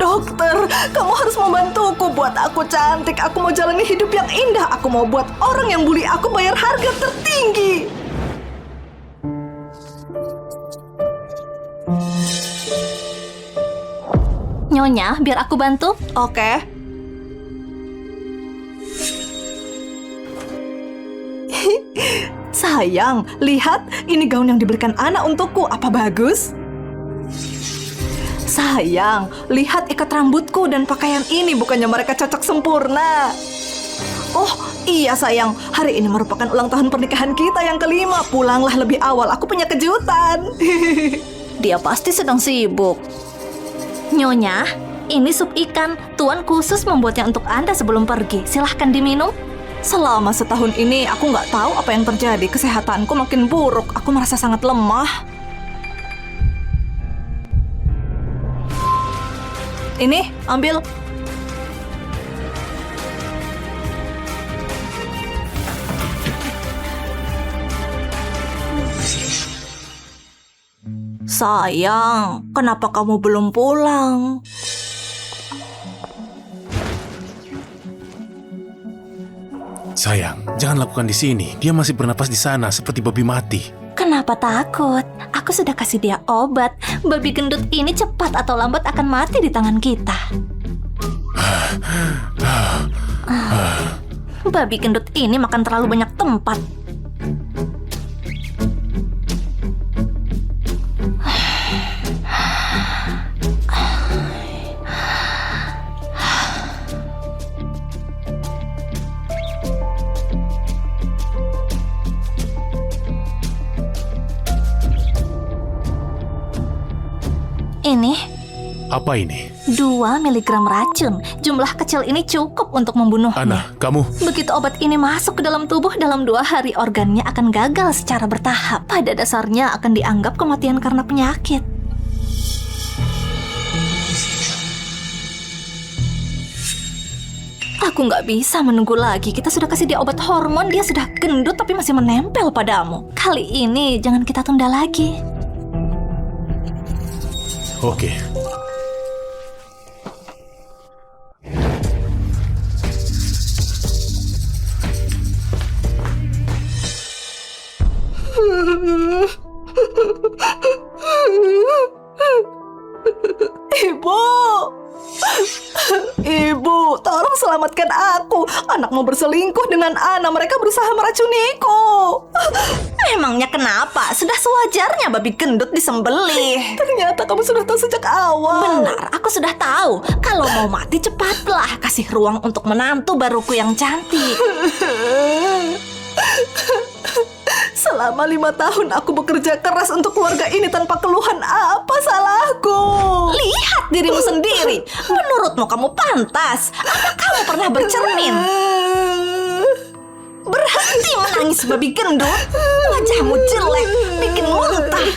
Dokter, kamu harus membantuku buat aku cantik. Aku mau jalani hidup yang indah. Aku mau buat orang yang bully aku bayar harga tertinggi. Nyonya, biar aku bantu. Oke. Sayang, lihat, ini gaun yang dibelikan Ana untukku. Apa bagus? Sayang, lihat ikat rambutku dan pakaian ini. Bukannya mereka cocok sempurna? Oh, iya sayang. Hari ini merupakan ulang tahun pernikahan kita yang kelima. Pulanglah lebih awal, aku punya kejutan. Dia pasti sedang sibuk. Nyonya, ini sup ikan. Tuan khusus membuatnya untuk Anda sebelum pergi. Silahkan diminum. Selama setahun ini aku nggak tahu apa yang terjadi. Kesehatanku makin buruk. Aku merasa sangat lemah. Ini, ambil. Sayang, kenapa kamu belum pulang? Sayang, jangan lakukan di sini. Dia masih bernapas di sana seperti babi mati. Kenapa takut? Aku sudah kasih dia obat. Babi gendut ini cepat atau lambat akan mati di tangan kita. Babi gendut ini makan terlalu banyak tempat. Ini Apa ini? 2 miligram racun. Jumlah kecil ini cukup untuk membunuhnya. Ana, kamu... Begitu obat ini masuk ke dalam tubuh, dalam 2 hari organnya akan gagal secara bertahap. Pada dasarnya akan dianggap kematian karena penyakit. Aku nggak bisa menunggu lagi. Kita sudah kasih dia obat hormon, dia sudah gendut tapi masih menempel padamu. Kali ini jangan kita tunda lagi. Oke. Ibu! Ibu, tolong selamatkan aku. Anakmu berselingkuh dengan Ana. Mereka berusaha meracuniku. Emangnya kenapa? Sudah sewajarnya babi gendut disembelih. Ternyata kamu sudah tahu sejak awal. Benar, aku sudah tahu. Kalau mau mati cepatlah. Kasih ruang untuk menantu baruku yang cantik. Selama 5 tahun aku bekerja keras untuk keluarga ini tanpa keluhan. Apa salahku? Lihat dirimu sendiri. Menurutmu kamu pantas? Apa kamu pernah bercermin? Berhenti menangis babi gendut. Wajahmu jelek, bikin muntah.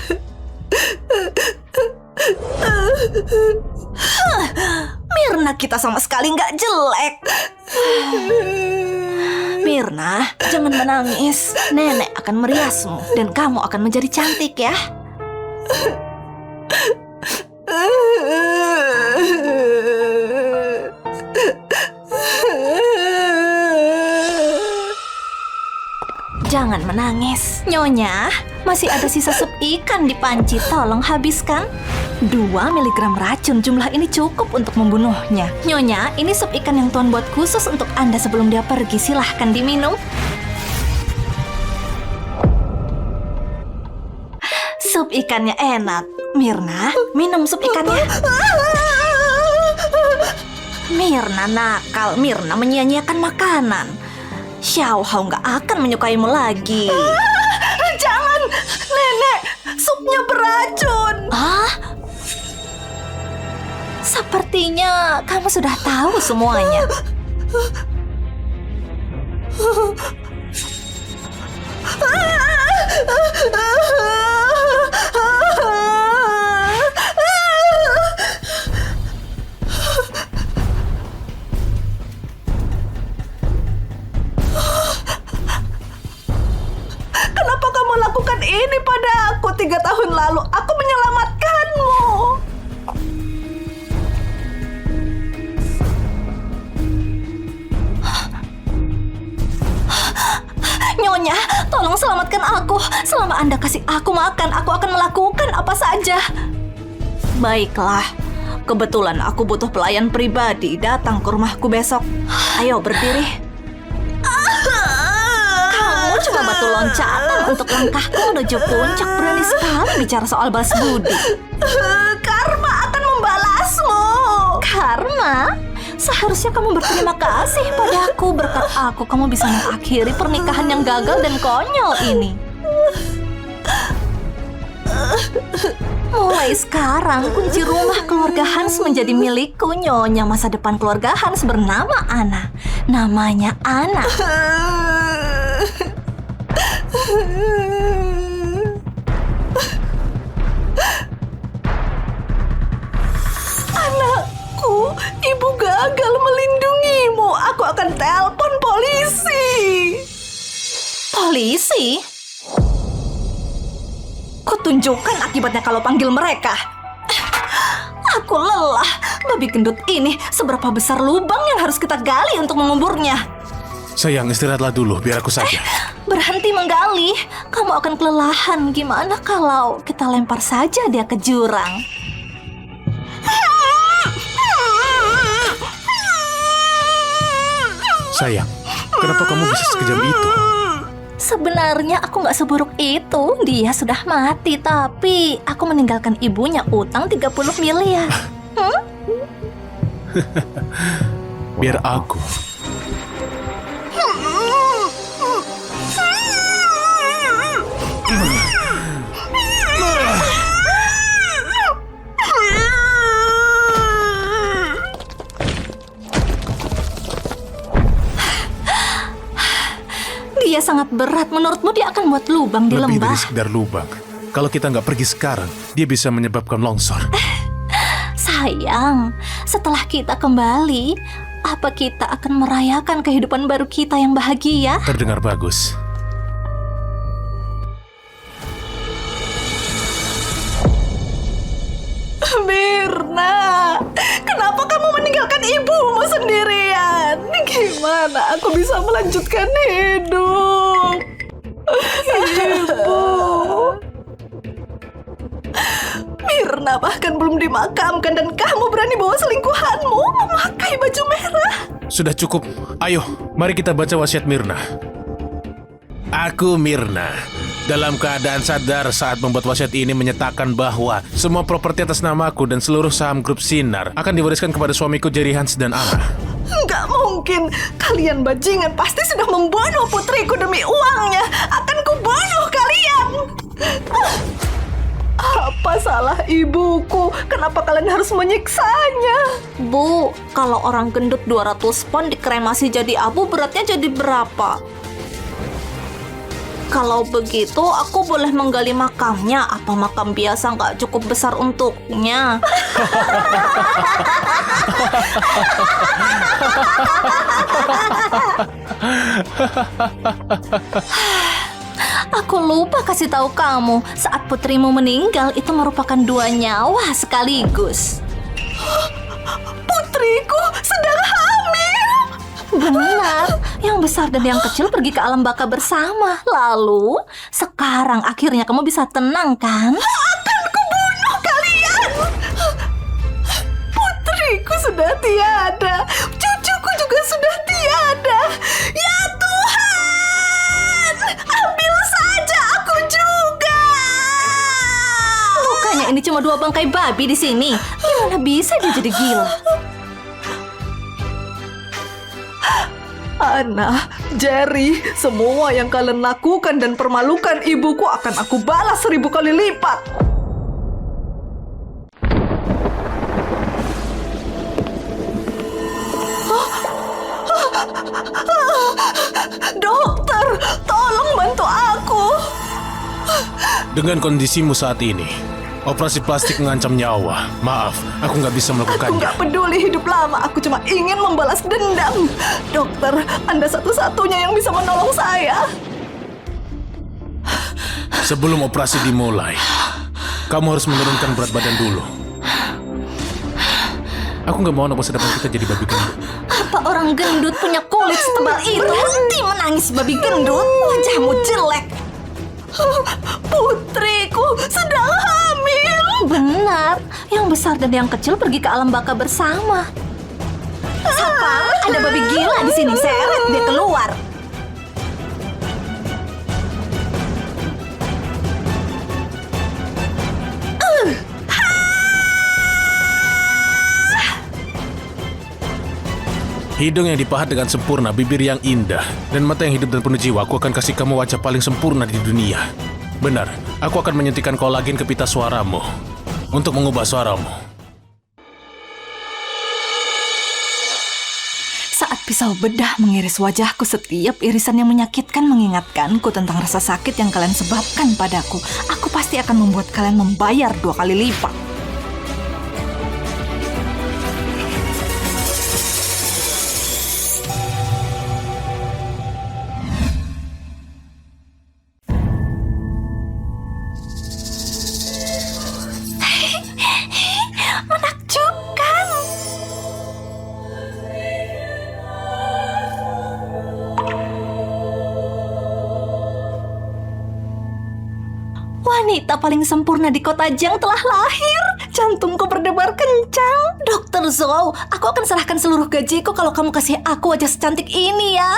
Mirna, kita sama sekali nggak jelek. Mirna, jangan menangis. Nenek akan meriasmu dan kamu akan menjadi cantik ya. Jangan menangis. Nyonya, masih ada sisa sup ikan di panci. Tolong habiskan. 2 miligram racun, jumlah ini cukup untuk membunuhnya. Nyonya, ini sup ikan yang Tuan buat khusus untuk Anda sebelum dia pergi. Silahkan diminum. Sup ikannya enak. Mirna, minum sup ikannya. Mirna nakal. Mirna menyia-nyiakan makanan. Xiao Hao nggak akan menyukaimu lagi. Jangan, Nenek. Supnya beracun. Sepertinya kamu sudah tahu semuanya. Kenapa kamu lakukan ini pada aku? 3 tahun lalu aku menyelamatkanmu. Nyonya, tolong selamatkan aku. Selama Anda kasih aku makan, aku akan melakukan apa saja. Baiklah, kebetulan aku butuh pelayan pribadi datang ke rumahku besok. Ayo berdiri. Kamu cuma batu loncatan untuk langkahku menuju puncak. Berani sekali bicara soal balas budi. Karma akan membalasmu. Karma? Seharusnya kamu berterima kasih padaku. Berkat aku, kamu bisa mengakhiri pernikahan yang gagal dan konyol ini. Mulai sekarang, kunci rumah keluarga Hans menjadi milikku, Nyonya. Masa depan keluarga Hans bernama Anna. Namanya Anna. Anakku, ibu gagal melindungimu. Aku akan telepon polisi. Polisi? Kutunjukkan akibatnya kalau panggil mereka. Aku lelah. Babi gendut ini, seberapa besar lubang yang harus kita gali untuk menguburnya? Sayang, istirahatlah dulu, biar aku saja. Berhenti menggali. Kamu akan kelelahan. Gimana kalau kita lempar saja dia ke jurang? Sayang, kenapa kamu bisa sekejam itu? Sebenarnya aku nggak seburuk itu. Dia sudah mati, tapi aku meninggalkan ibunya utang 30 miliar. Biar aku. Dia sangat berat. Menurutmu dia akan buat lubang di Lebih lembah? dari sekedar lubang. Kalau kita nggak pergi sekarang, dia bisa menyebabkan longsor. Sayang, setelah kita kembali, apa kita akan merayakan kehidupan baru kita yang bahagia? Terdengar bagus. Mirna, kenapa kamu meninggalkan ibumu sendirian? Gimana aku bisa melanjutkan hidup? Ibu. Mirna bahkan belum dimakamkan dan kamu berani bawa selingkuhanmu memakai baju merah. Sudah cukup. Ayo, mari kita baca wasiat Mirna. Aku Mirna, dalam keadaan sadar saat membuat wasiat ini menyatakan bahwa semua properti atas namaku dan seluruh saham grup Sinar akan diwariskan kepada suamiku Jerry Hans dan Anna. Nggak mungkin. Kalian bajingan pasti sudah membunuh putriku demi uangnya. Akan kubunuh kalian. Apa salah ibuku? Kenapa kalian harus menyiksanya? Bu, kalau orang gendut 200 pon dikremasi jadi abu, beratnya jadi berapa? Kalau begitu, aku boleh menggali makamnya. Apa makam biasa nggak cukup besar untuknya? Aku lupa kasih tahu kamu, saat putrimu meninggal itu merupakan 2 nyawa sekaligus. Putriku sedang hamil. Benar, yang besar dan yang kecil pergi ke alam baka bersama. Lalu, sekarang akhirnya kamu bisa tenang kan? Akan kubunuh kalian. Putriku sudah tiada. Cucuku juga sudah tiada. Ya Tuhan, ambil saja aku juga. Bukannya ini cuma 2 bangkai babi di sini. Gimana bisa dia jadi gila? Anna, Jerry, semua yang kalian lakukan dan permalukan ibuku akan aku balas 1000 kali lipat. Dokter, tolong bantu aku. Dengan kondisimu saat ini, operasi plastik mengancam nyawa. Maaf, aku nggak bisa Aku melakukannya. nggak peduli hidup lama, aku cuma ingin membalas dendam. Dokter, Anda satu-satunya yang bisa menolong saya. Sebelum operasi dimulai, kamu harus menurunkan berat badan dulu. Aku nggak mau masa depan kita jadi babi gendut. Apa Orang gendut punya kulit setebal itu. Berhenti menangis, babi gendut. Wajahmu jelek. Putriku sedang hamil. Benar, yang besar dan yang kecil pergi ke alam baka bersama. Sapam, ada babi gila di sini. Seret dia keluar. Hidung yang dipahat dengan sempurna, bibir yang indah, dan mata yang hidup dan penuh jiwa. Aku akan kasih kamu wajah paling sempurna di dunia. Benar, aku akan menyuntikkan kolagen ke pita suaramu untuk mengubah suaramu. Saat pisau bedah mengiris wajahku, setiap irisan yang menyakitkan mengingatkanku tentang rasa sakit yang kalian sebabkan padaku. Aku pasti akan membuat kalian membayar 2 kali lipat. Menakjubkan. Wanita paling sempurna di kota Jang telah lahir. Jantungku berdebar kencang. Dokter Zhou, aku akan serahkan seluruh gajiku kalau kamu kasih aku wajah secantik ini ya.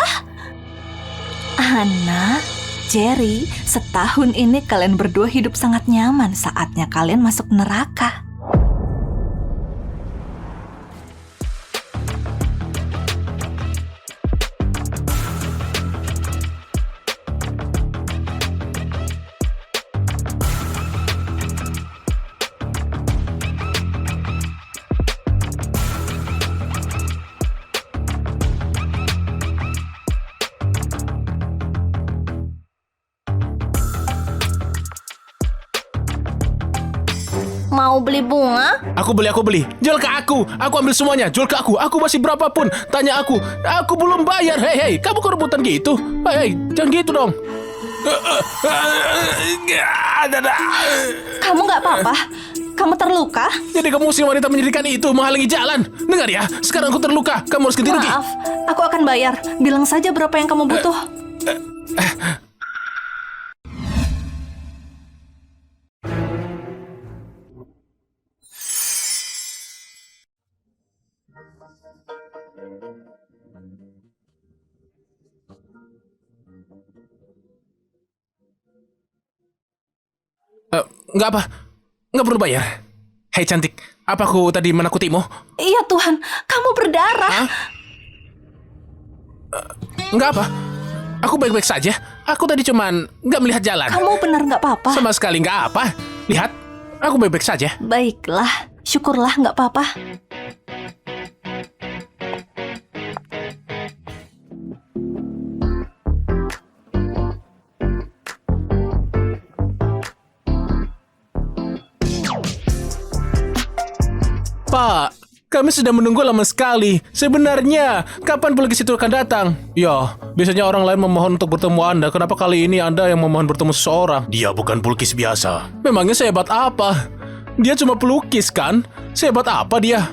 Anna, Jerry, setahun ini kalian berdua hidup sangat nyaman. Saatnya kalian masuk neraka. Mau beli bunga? Aku beli. Jual ke aku. Aku ambil semuanya. Jual ke aku. Aku masih berapapun. Tanya aku. Aku belum bayar. Hei, kamu kerebutan gitu? Hei, jangan gitu dong. Kamu nggak apa-apa? Kamu terluka? Jadi kamu si wanita menyedihkan itu menghalangi jalan. Dengar ya, sekarang aku terluka. Kamu harus ganti rugi. Maaf, aku akan bayar. Bilang saja berapa yang kamu butuh. Nggak apa. Nggak perlu bayar. Hei cantik, apa aku tadi menakutimu? Iya Tuhan, kamu berdarah. Hah? Nggak apa. Aku baik-baik saja. Aku tadi cuman nggak melihat jalan. Kamu benar nggak apa-apa? Sama sekali nggak apa. Lihat, aku baik-baik saja. Baiklah, syukurlah nggak apa-apa. Pak, kami sudah menunggu lama sekali. Sebenarnya, kapan pelukis itu akan datang? Ya, biasanya orang lain memohon untuk bertemu Anda. Kenapa kali ini Anda yang memohon bertemu seseorang? Dia bukan pelukis biasa. Memangnya sehebat apa? Dia cuma pelukis kan? Sehebat apa dia?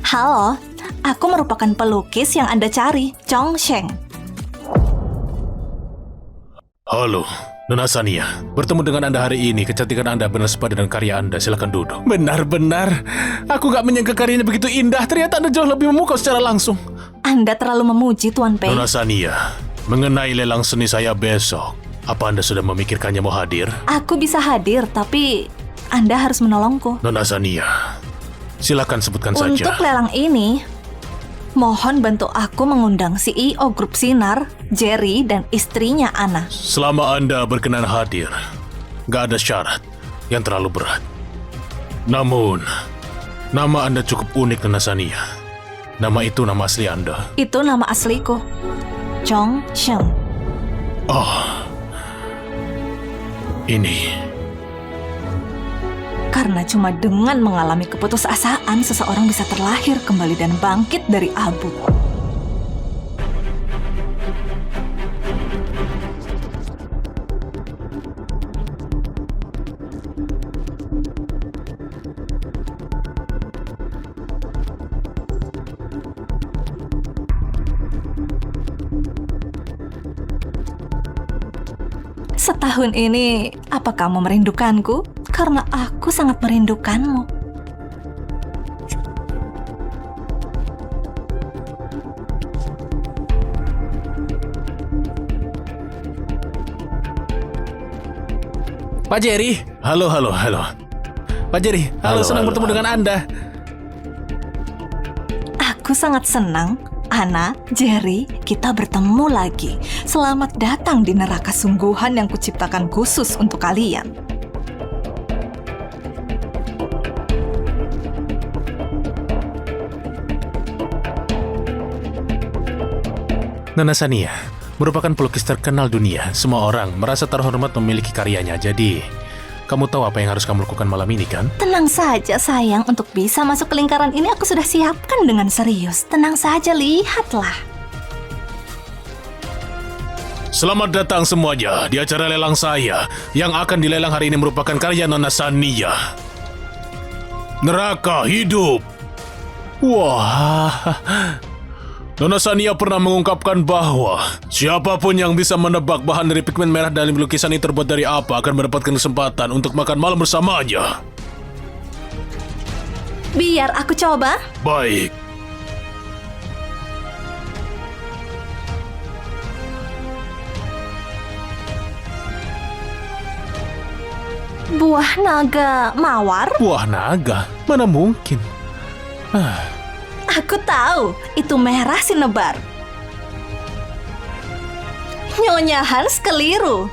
Halo, aku merupakan pelukis yang Anda cari, Chong Sheng. Halo, Nona Sania. Bertemu dengan Anda hari ini. Kecantikan Anda benar sepadan dengan karya Anda. Silakan duduk. Benar-benar. Aku gak menyangka karyanya begitu indah. Ternyata Anda jauh lebih memukau secara langsung. Anda terlalu memuji, Tuan Pei. Nona Sania, mengenai lelang seni saya besok, apa Anda sudah memikirkannya mau hadir? Aku bisa hadir, tapi Anda harus menolongku. Nona Sania, silakan sebutkan Untuk saja. lelang ini, mohon bantu aku mengundang CEO Grup Sinar, Jerry, dan istrinya Anna. Selama Anda berkenan hadir, gak ada syarat yang terlalu berat. Namun, nama Anda cukup unik, Nona Sania. Nama itu nama asli Anda. Itu nama asliku, Chong Sheng. Oh, ini. Karena cuma dengan mengalami keputusasaan, seseorang bisa terlahir kembali dan bangkit dari abu. tahun ini, apa kamu merindukanku? Karena aku sangat merindukanmu. Pak Jerry, halo. Pak Jerry, halo, senang bertemu dengan Anda. Aku sangat senang, Anna, Jerry, kita bertemu lagi. Selamat datang di neraka sungguhan yang kuciptakan khusus untuk kalian. Nona Sania merupakan pelukis terkenal dunia. Semua orang merasa terhormat memiliki karyanya. Jadi, kamu tahu apa yang harus kamu lakukan malam ini, kan? Tenang saja, sayang. Untuk bisa masuk ke lingkaran ini, aku sudah siapkan dengan serius. Tenang saja, lihatlah. Selamat datang semuanya di acara lelang saya. Yang akan dilelang hari ini merupakan karya Nona Sania. Neraka Hidup. Wah, Nona Sania pernah mengungkapkan bahwa siapapun yang bisa menebak bahan dari pigmen merah dalam lukisan ini terbuat dari apa akan mendapatkan kesempatan untuk makan malam bersamanya. Biar aku coba. Baik. Buah naga mawar? Buah naga? Mana mungkin? Aku tahu, itu merah sinebar. Nyonya Hans keliru.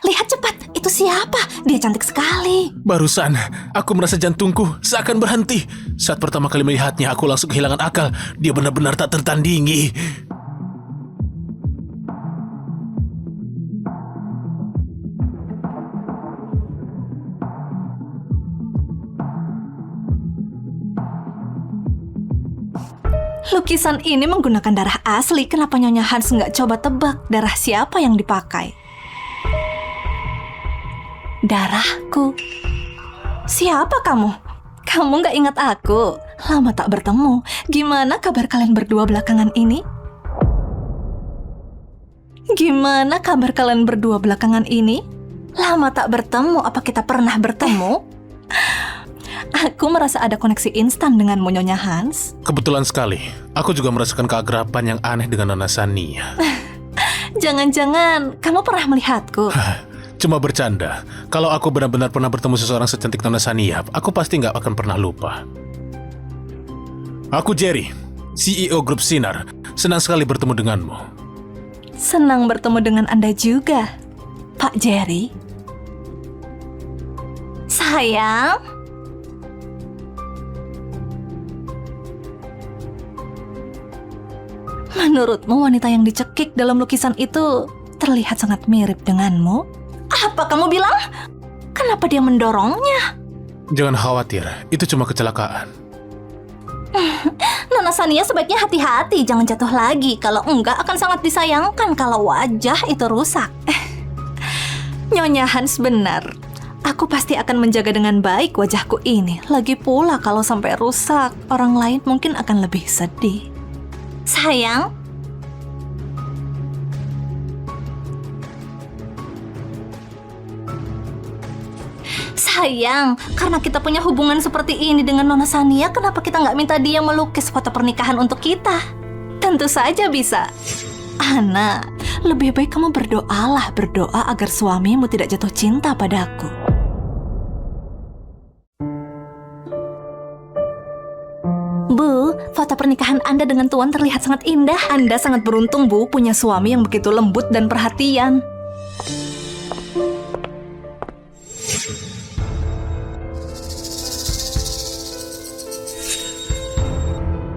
Lihat cepat, itu siapa? Dia cantik sekali. Barusan, aku merasa jantungku seakan berhenti. Saat pertama kali melihatnya, aku langsung kehilangan akal. Dia benar-benar tak tertandingi. Lukisan ini menggunakan darah asli. Kenapa Nyonya Hans nggak coba tebak darah siapa yang dipakai? Darahku. Siapa kamu? Kamu nggak ingat aku? Lama tak bertemu. Gimana kabar kalian berdua belakangan ini? Gimana kabar kalian berdua belakangan ini? Lama tak bertemu. Apa kita pernah bertemu? Aku merasa ada koneksi instan denganmu, Nyonya Hans. Kebetulan sekali, aku juga merasakan keagrapan yang aneh dengan Nona Sania. Jangan-jangan kamu pernah melihatku? Cuma bercanda. Kalau aku benar-benar pernah bertemu seseorang secantik Nona Sania, aku pasti nggak akan pernah lupa. Aku Jerry, CEO Grup Sinar. Senang sekali bertemu denganmu. Senang bertemu dengan Anda juga, Pak Jerry. Sayang. Menurutmu wanita yang dicekik dalam lukisan itu terlihat sangat mirip denganmu? Apa kamu bilang? Kenapa dia mendorongnya? Jangan khawatir, itu cuma kecelakaan. Nona Sania sebaiknya hati-hati, jangan jatuh lagi. Kalau enggak akan sangat disayangkan kalau wajah itu rusak. Nyonya Hans benar. Aku pasti akan menjaga dengan baik wajahku ini. Lagi pula kalau sampai rusak, orang lain mungkin akan lebih sedih. Sayang. Sayang, karena kita punya hubungan seperti ini dengan Nona Sania, kenapa kita nggak minta dia melukis foto pernikahan untuk kita? Tentu saja bisa. Anna, lebih baik kamu berdoa agar suamimu tidak jatuh cinta padaku. Bu, foto pernikahan Anda dengan Tuan terlihat sangat indah. Anda sangat beruntung, Bu, punya suami yang begitu lembut dan perhatian.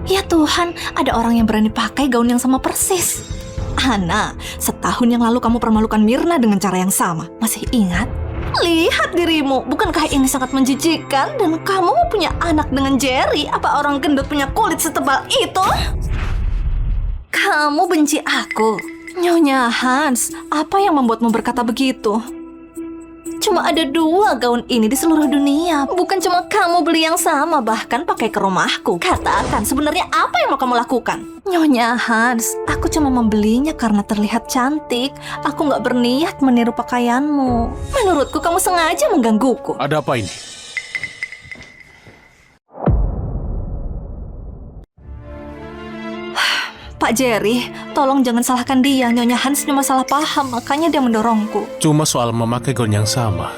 Ya Tuhan, ada orang yang berani pakai gaun yang sama persis. Anna, setahun yang lalu kamu permalukan Myrna dengan cara yang sama. Masih ingat? Lihat dirimu, bukankah ini sangat menjijikkan? Dan kamu punya anak dengan Jerry? Apa orang gendut punya kulit setebal itu? Kamu benci aku. Nyonya Hans, apa yang membuatmu berkata begitu? Cuma ada 2 gaun ini di seluruh dunia. Bukan cuma kamu beli yang sama, bahkan pakai ke rumahku. Katakan, sebenarnya apa yang mau kamu lakukan? Nyonya Hans, aku cuma membelinya karena terlihat cantik. Aku nggak berniat meniru pakaianmu. Menurutku kamu sengaja menggangguku. Ada apa ini? Pak Jerry, tolong jangan salahkan dia. Nyonya Hans cuma salah paham, makanya dia mendorongku. Cuma soal memakai gaun yang sama.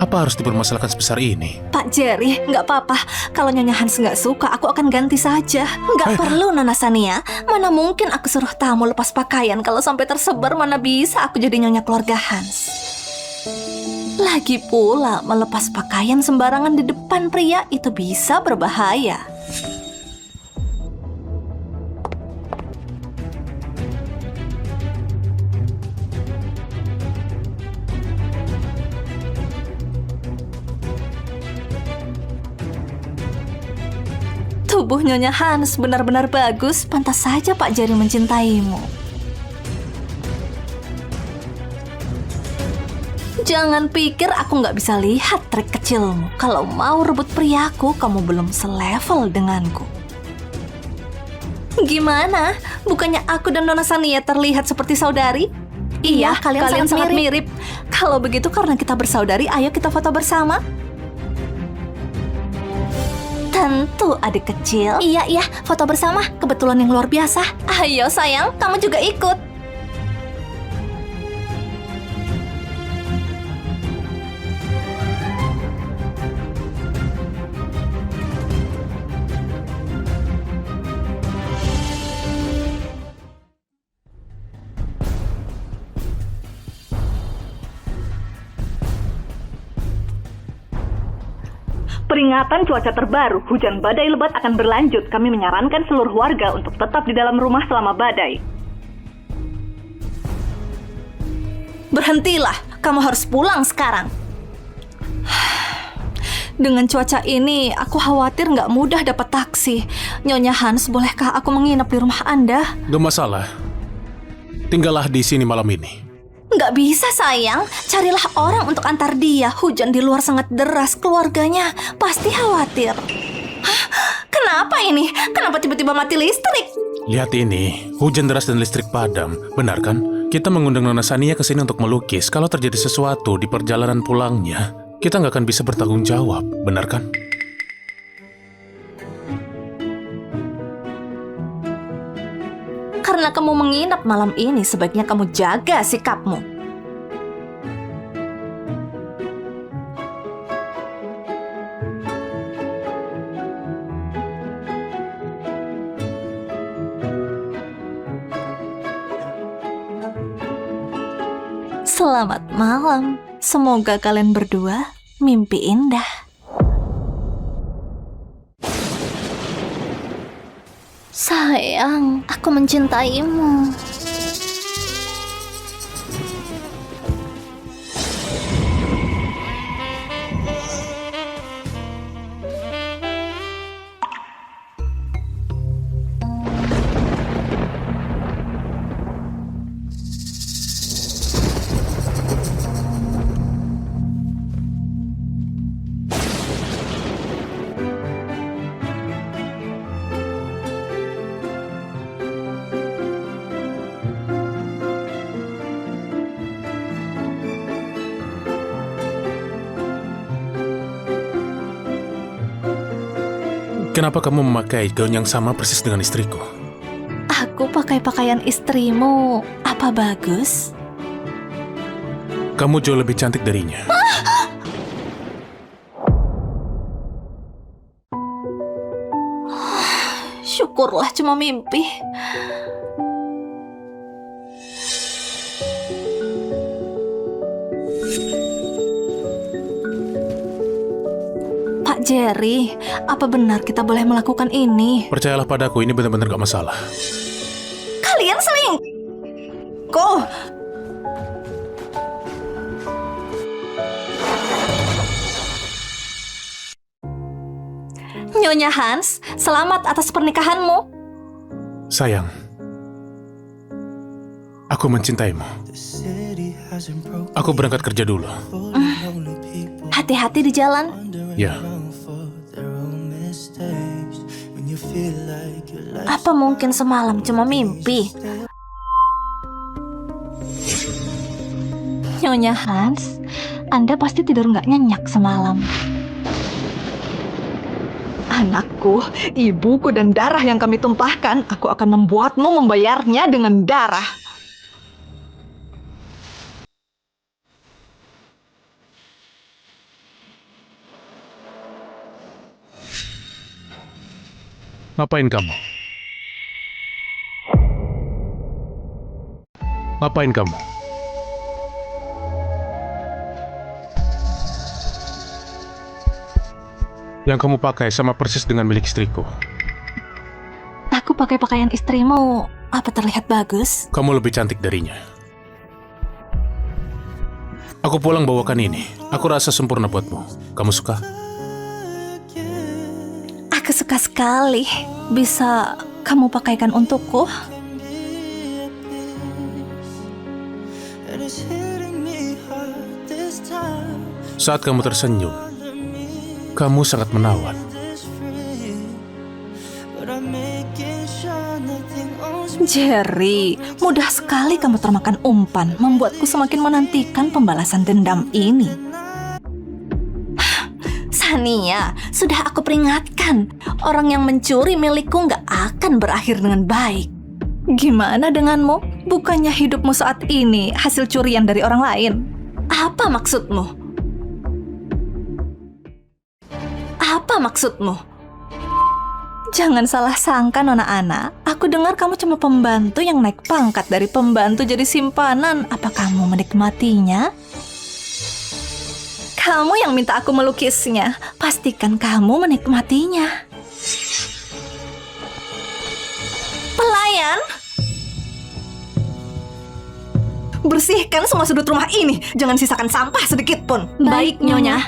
Apa harus dipermasalahkan sebesar ini? Pak Jerry, nggak apa-apa. Kalau Nyonya Hans nggak suka, aku akan ganti saja. Nggak perlu, Nona Sania. Mana mungkin aku suruh tamu lepas pakaian. Kalau sampai tersebar, mana bisa aku jadi nyonya keluarga Hans. Lagi pula, melepas pakaian sembarangan di depan pria itu bisa berbahaya. Tubuh Nyonya Hans benar-benar bagus, pantas saja Pak Jerry mencintaimu. Jangan pikir aku nggak bisa lihat trik kecilmu. Kalau mau rebut priaku, kamu belum selevel denganku. Gimana? Bukannya aku dan Nona Sania terlihat seperti saudari? Iya, kalian sangat mirip. Kalau begitu karena kita bersaudari, ayo kita foto bersama. Tentu adik kecil. Iya, foto bersama. Kebetulan yang luar biasa. Ayo sayang, kamu juga ikut. Peringatan cuaca terbaru, hujan badai lebat akan berlanjut. Kami menyarankan seluruh warga untuk tetap di dalam rumah selama badai. Berhentilah, kamu harus pulang sekarang. Dengan cuaca ini, aku khawatir nggak mudah dapat taksi. Nyonya Hans, bolehkah aku menginap di rumah Anda? Gak masalah. Tinggallah di sini malam ini. Nggak bisa sayang, carilah orang untuk antar dia. Hujan di luar sangat deras, keluarganya pasti khawatir. Hah? Kenapa ini? Kenapa tiba-tiba mati listrik? Lihat ini, hujan deras dan listrik padam. Benar kan? Kita mengundang Nona Sania ke sini untuk melukis. Kalau terjadi sesuatu di perjalanan pulangnya, kita nggak akan bisa bertanggung jawab. Benar kan? Karena kamu menginap malam ini, sebaiknya kamu jaga sikapmu. Selamat malam. Semoga kalian berdua mimpi indah. Sayang, aku mencintaimu. Kenapa kamu memakai gaun yang sama persis dengan istriku? Aku pakai pakaian istrimu. Apa bagus? Kamu jauh lebih cantik darinya. Syukurlah cuma mimpi. Pak Jerry, apa benar kita boleh melakukan ini? Percayalah padaku, ini benar-benar gak masalah. Kalian selingkuh! Nyonya Hans, selamat atas pernikahanmu. Sayang, aku mencintaimu. Aku berangkat kerja dulu. Hati-hati di jalan. Ya, Apa mungkin semalam cuma mimpi? Nyonya Hans, Anda pasti tidur nggak nyenyak semalam. Anakku, ibuku dan darah yang kami tumpahkan, aku akan membuatmu membayarnya dengan darah. ngapain kamu? Ngapain kamu? Yang kamu pakai sama persis dengan milik istriku. Aku pakai pakaian istrimu. Apa terlihat bagus? Kamu lebih cantik darinya. Aku pulang bawakan ini. Aku rasa sempurna buatmu. Kamu suka? Aku suka sekali. Bisa kamu pakaikan untukku? Saat kamu tersenyum, kamu sangat menawan. Jerry, mudah sekali kamu termakan umpan, membuatku semakin menantikan pembalasan dendam ini. Sania, sudah aku peringatkan, orang yang mencuri milikku nggak akan berakhir dengan baik. Gimana denganmu? Bukannya hidupmu saat ini hasil curian dari orang lain? Apa maksudmu? Apa maksudmu? Jangan salah sangka, Nona Ana. Aku dengar kamu cuma pembantu yang naik pangkat dari pembantu jadi simpanan. Apa kamu menikmatinya? Kamu yang minta aku melukisnya. Pastikan kamu menikmatinya. Pelayan? Bersihkan semua sudut rumah ini. Jangan sisakan sampah sedikit pun. Baik, Nyonya.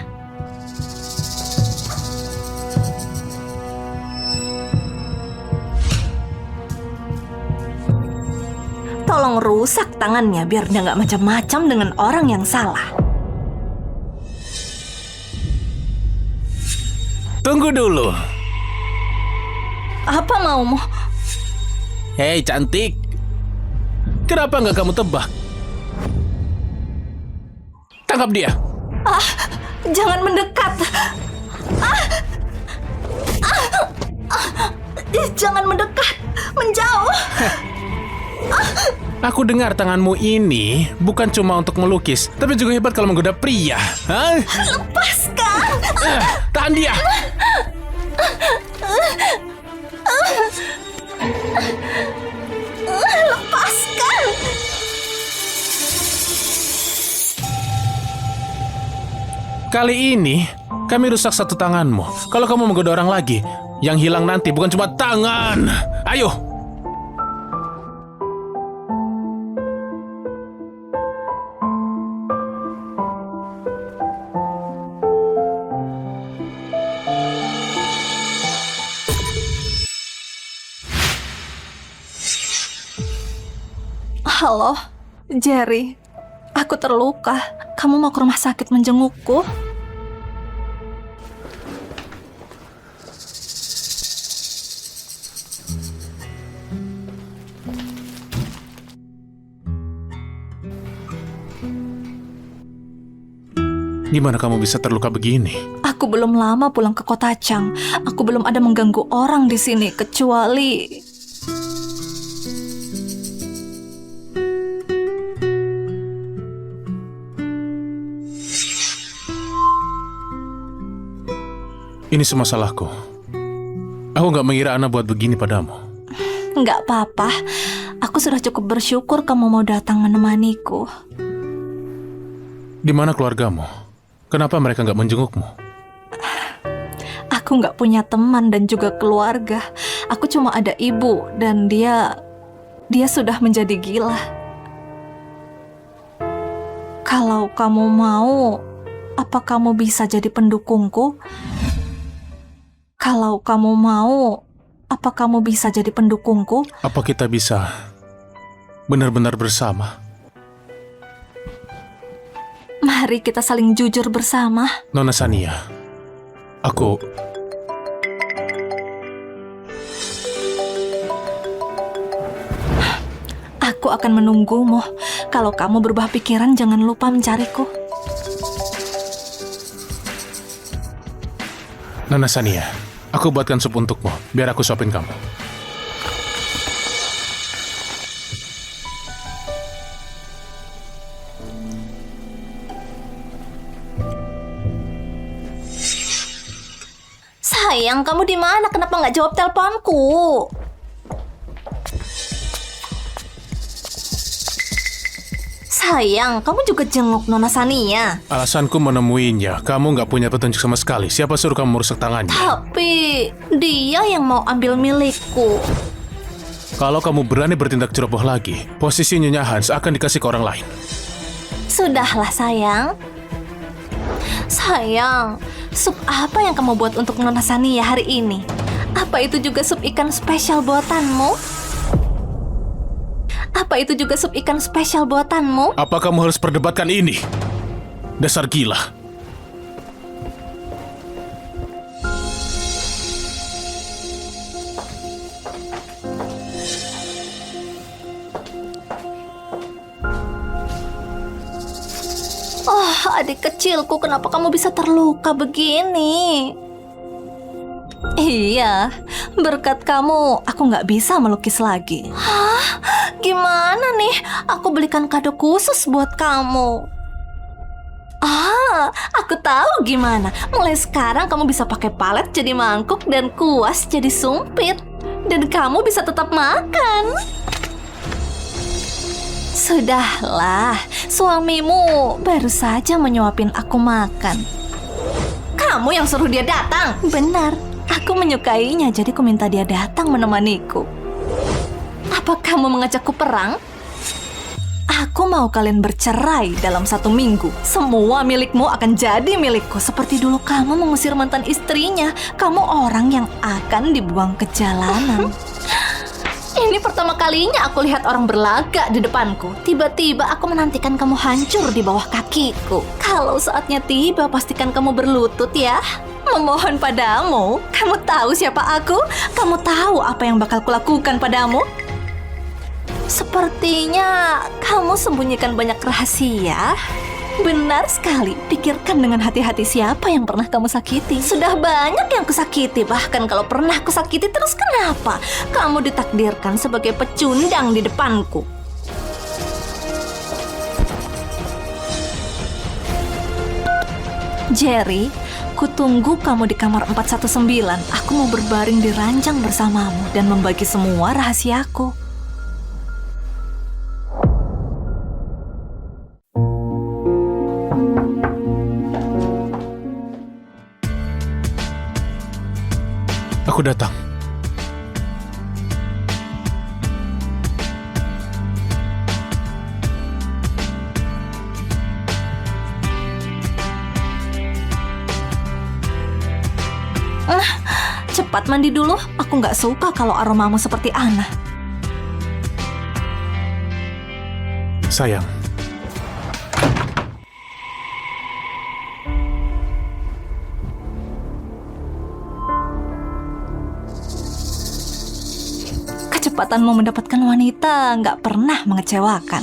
Tolong rusak tangannya biar dia nggak macam-macam dengan orang yang salah. Tunggu dulu. Apa maumu? Hei cantik, kenapa nggak kamu tebak? Tangkap dia. Jangan mendekat. Jangan mendekat. Menjauh. Aku dengar tanganmu ini bukan cuma untuk melukis, tapi juga hebat kalau menggoda pria. Hah? Lepaskan. Tahan dia. Lepaskan. Kali ini kami rusak satu tanganmu. Kalau kamu menggoda orang lagi, yang hilang nanti bukan cuma tangan. Ayo. Halo, Jerry. Aku terluka. Kamu mau ke rumah sakit menjengukku? Gimana kamu bisa terluka begini? Aku belum lama pulang ke kota Chang. Aku belum ada mengganggu orang di sini kecuali... Ini semua salahku. Aku nggak mengira Ana buat begini padamu. Nggak apa-apa. Aku sudah cukup bersyukur kamu mau datang menemaniku. Di mana keluargamu? Kenapa mereka nggak menjengukmu? Aku nggak punya teman dan juga keluarga. Aku cuma ada ibu dan dia sudah menjadi gila. Kalau kamu mau, apa kamu bisa jadi pendukungku? Kalau kamu mau, apa kamu bisa jadi pendukungku? Apa kita bisa benar-benar bersama? Mari kita saling jujur bersama. Nona Sania, aku... Aku akan menunggumu. Kalau kamu berubah pikiran, jangan lupa mencariku. Nona Sania, aku buatkan sup untukmu, biar aku suapin kamu. Sayang, kamu di mana? Kenapa nggak jawab teleponku? Sayang, kamu juga jenguk Nona Sania. Alasanku menemuinya, kamu nggak punya petunjuk sama sekali. Siapa suruh kamu merusak tangannya? Tapi dia yang mau ambil milikku. Kalau kamu berani bertindak ceroboh lagi, posisi Nyonya Hans akan dikasih ke orang lain. Sudahlah sayang. Sayang, sup apa yang kamu buat untuk Nona Sania hari ini? Apa itu juga sup ikan spesial buatanmu? Apa itu juga sup ikan spesial buatanmu? Apa kamu harus perdebatkan ini? Dasar gila. Oh, adik kecilku, kenapa kamu bisa terluka begini? Iya, berkat kamu, aku nggak bisa melukis lagi. Hah? Gimana nih? Aku belikan kado khusus buat kamu. Ah, aku tahu gimana. Mulai sekarang kamu bisa pakai palet jadi mangkuk dan kuas jadi sumpit. Dan kamu bisa tetap makan. Sudahlah, suamimu baru saja menyuapin aku makan. Kamu yang suruh dia datang? Benar, aku menyukainya, jadi ku minta dia datang menemaniku. Apa kamu mengajakku perang? Aku mau kalian bercerai dalam 1 minggu. Semua milikmu akan jadi milikku. Seperti dulu kamu mengusir mantan istrinya. Kamu orang yang akan dibuang ke jalanan. Ini pertama kalinya aku lihat orang berlagak di depanku. Tiba-tiba aku menantikan kamu hancur di bawah kakiku. Kalau saatnya tiba, pastikan kamu berlutut ya. Memohon padamu. Kamu tahu siapa aku? Kamu tahu apa yang bakal kulakukan padamu? Sepertinya kamu sembunyikan banyak rahasia. Benar sekali, pikirkan dengan hati-hati siapa yang pernah kamu sakiti. Sudah banyak yang kusakiti, bahkan kalau pernah kusakiti terus kenapa? Kamu ditakdirkan sebagai pecundang di depanku. Jerry, kutunggu kamu di kamar 419. Aku mau berbaring di ranjang bersamamu dan membagi semua rahasiaku. Aku datang. Cepat mandi dulu. Aku nggak suka kalau aromamu seperti Anna. Sayang. Kecepatanmu mendapatkan wanita nggak pernah mengecewakan.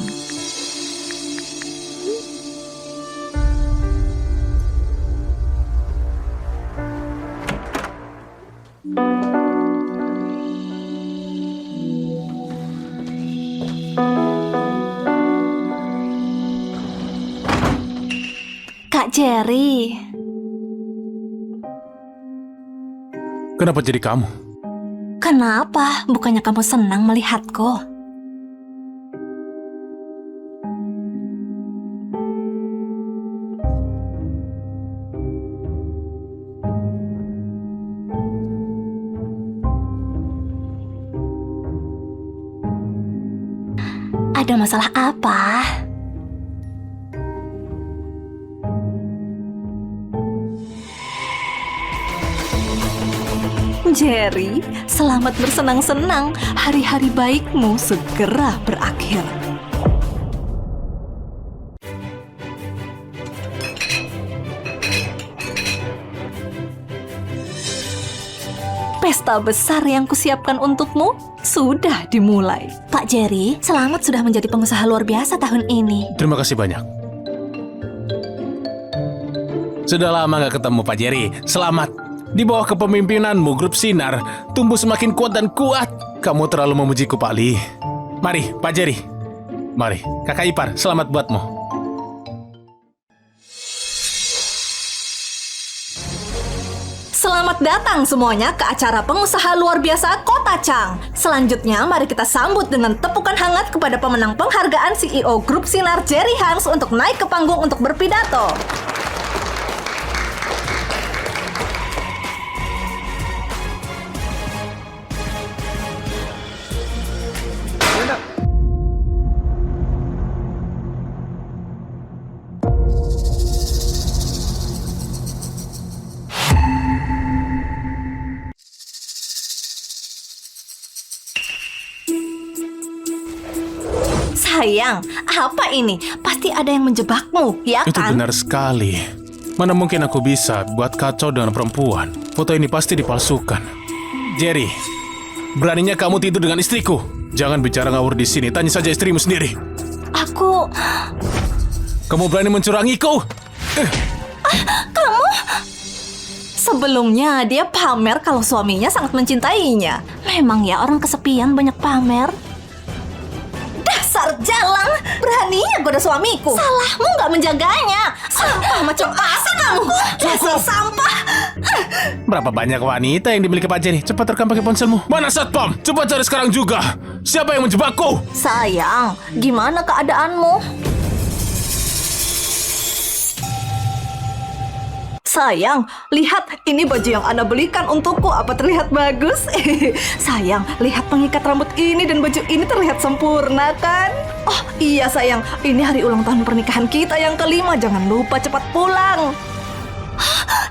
Kak Jerry. Kenapa jadi kamu? Kenapa? Bukannya kamu senang melihatku? Ada masalah apa? Jerry, selamat bersenang-senang. Hari-hari baikmu segera berakhir. pesta besar yang kusiapkan untukmu sudah dimulai. Pak Jerry, selamat sudah menjadi pengusaha luar biasa tahun ini. Terima kasih banyak. Sudah lama gak ketemu Pak Jerry. Selamat. Di bawah kepemimpinanmu, grup Sinar tumbuh semakin kuat dan kuat. Kamu terlalu memujiku, Pak Lee. Mari, Pak Jerry. Mari, kakak ipar, selamat buatmu. Selamat datang semuanya ke acara pengusaha luar biasa Kota Chang. Selanjutnya, mari kita sambut dengan tepukan hangat kepada pemenang penghargaan CEO Grup Sinar Jerry Hans untuk naik ke panggung untuk berpidato. Sayang, apa ini? Pasti ada yang menjebakmu, ya Itu kan? benar sekali. Mana mungkin aku bisa buat kacau dengan perempuan? Foto ini pasti dipalsukan. Jerry, beraninya kamu tidur dengan istriku? Jangan bicara ngawur di sini. Tanya saja istrimu sendiri. Aku... Kamu berani mencurangiku? Sebelumnya, dia pamer kalau suaminya sangat mencintainya. Memang ya, orang kesepian banyak pamer. Dasar jalang! Beraninya goda suamiku! Salahmu nggak menjaganya! Sampah macam apa kamu? Dasar sampah! Berapa banyak wanita yang dimiliki Pak Jerry? Cepat rekam pakai ponselmu. Mana satpam? Coba cari sekarang juga. Siapa yang menjebakku? Sayang, gimana keadaanmu? Sayang, lihat ini baju yang Ana belikan untukku. Apa terlihat bagus? Sayang, lihat pengikat rambut ini dan baju ini terlihat sempurna kan? Oh iya sayang, ini hari ulang tahun pernikahan kita yang kelima. Jangan lupa cepat pulang.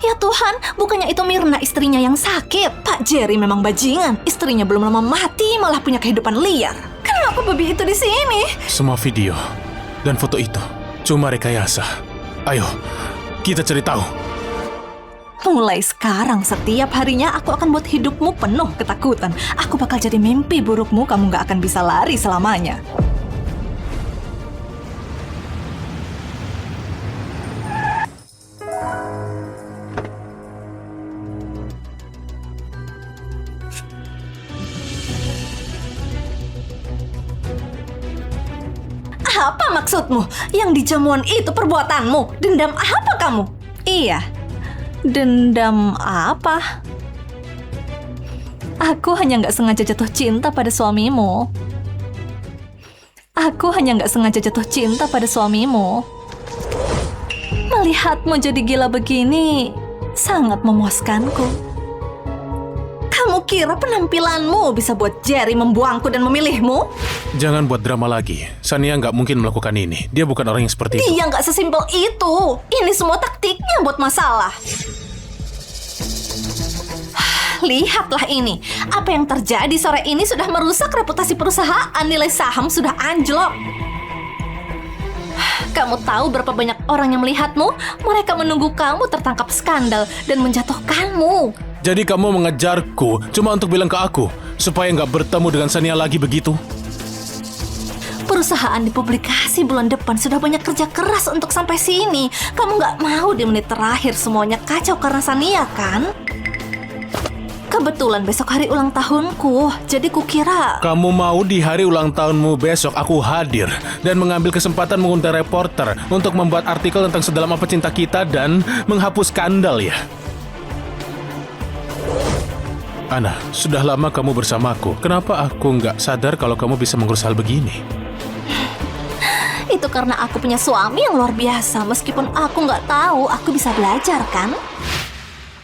Ya Tuhan, bukannya itu Mirna istrinya yang sakit? Pak Jerry memang bajingan. Istrinya belum lama mati, malah punya kehidupan liar. Kenapa babi itu di sini? Semua video dan foto itu cuma rekayasa. Ayo, kita cari tahu. Mulai sekarang, setiap harinya aku akan buat hidupmu penuh ketakutan. Aku bakal jadi mimpi burukmu, kamu gak akan bisa lari selamanya. Apa maksudmu? Yang di jamuan itu perbuatanmu? Dendam apa kamu? Iya, dendam apa? Aku hanya nggak sengaja jatuh cinta pada suamimu. Melihatmu jadi gila begini sangat memuaskanku. Kamu kira penampilanmu bisa buat Jerry membuangku dan memilihmu? Jangan buat drama lagi. Sania nggak mungkin melakukan ini. Dia bukan orang yang seperti itu. Dia nggak sesimpel itu. Ini semua taktiknya buat masalah. Lihatlah ini. Apa yang terjadi sore ini sudah merusak reputasi perusahaan. Nilai saham sudah anjlok. Kamu tahu berapa banyak orang yang melihatmu? Mereka menunggu kamu tertangkap skandal dan menjatuhkanmu. Jadi kamu mengejarku cuma untuk bilang ke aku supaya nggak bertemu dengan Sania lagi begitu? Perusahaan dipublikasi bulan depan sudah banyak kerja keras untuk sampai sini. Kamu nggak mau di menit terakhir semuanya kacau karena Sania, kan? Kebetulan besok hari ulang tahunku, jadi kukira... Kamu mau di hari ulang tahunmu besok aku hadir dan mengambil kesempatan mengundang reporter untuk membuat artikel tentang sedalam apa cinta kita dan menghapus skandal ya? Ana, sudah lama kamu bersamaku. Kenapa aku nggak sadar kalau kamu bisa mengurus hal begini? Itu karena aku punya suami yang luar biasa. Meskipun aku nggak tahu, aku bisa belajar, kan?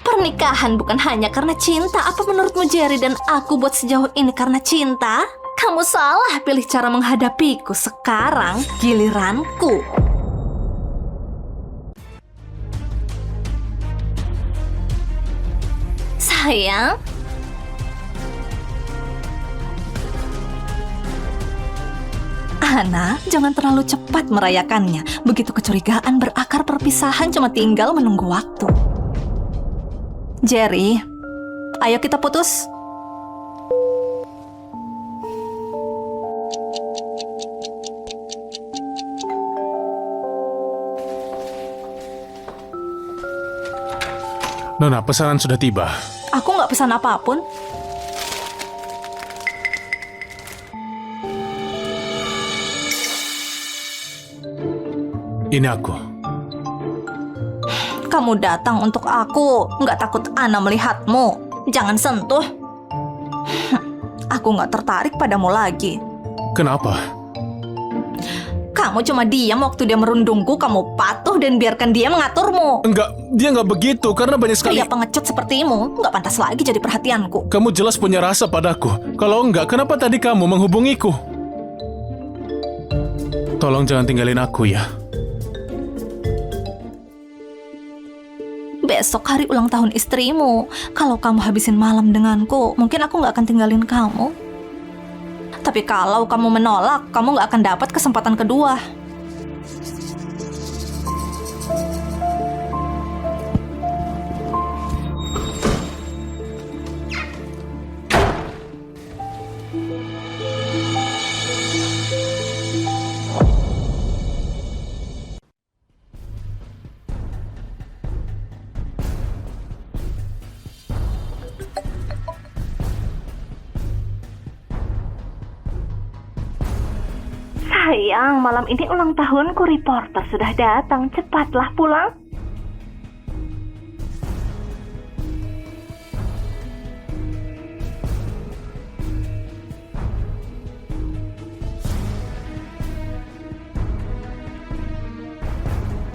Pernikahan bukan hanya karena cinta. Apa menurutmu Jerry dan aku buat sejauh ini karena cinta? Kamu salah pilih cara menghadapiku. Sekarang giliranku. Sayang, Ana, jangan terlalu cepat merayakannya. Begitu kecurigaan berakar perpisahan, cuma tinggal menunggu waktu. Jerry, ayo kita putus. Nona, pesanan sudah tiba. Aku nggak pesan apapun. Ini aku. Kamu datang untuk aku, nggak takut Ana melihatmu. Jangan sentuh. Aku nggak tertarik padamu lagi. Kenapa? Kamu cuma diam waktu dia merundungku, kamu patuh dan biarkan dia mengaturmu. Enggak, dia nggak begitu karena banyak sekali... Pria pengecut sepertimu nggak pantas lagi jadi perhatianku. Kamu jelas punya rasa padaku. Kalau enggak, kenapa tadi kamu menghubungiku? Tolong jangan tinggalin aku ya. Besok hari ulang tahun istrimu. Kalau kamu habisin malam denganku, mungkin aku nggak akan tinggalin kamu. Tapi kalau kamu menolak, kamu nggak akan dapat kesempatan kedua. Sayang, malam ini ulang tahunku, reporter sudah datang. Cepatlah pulang.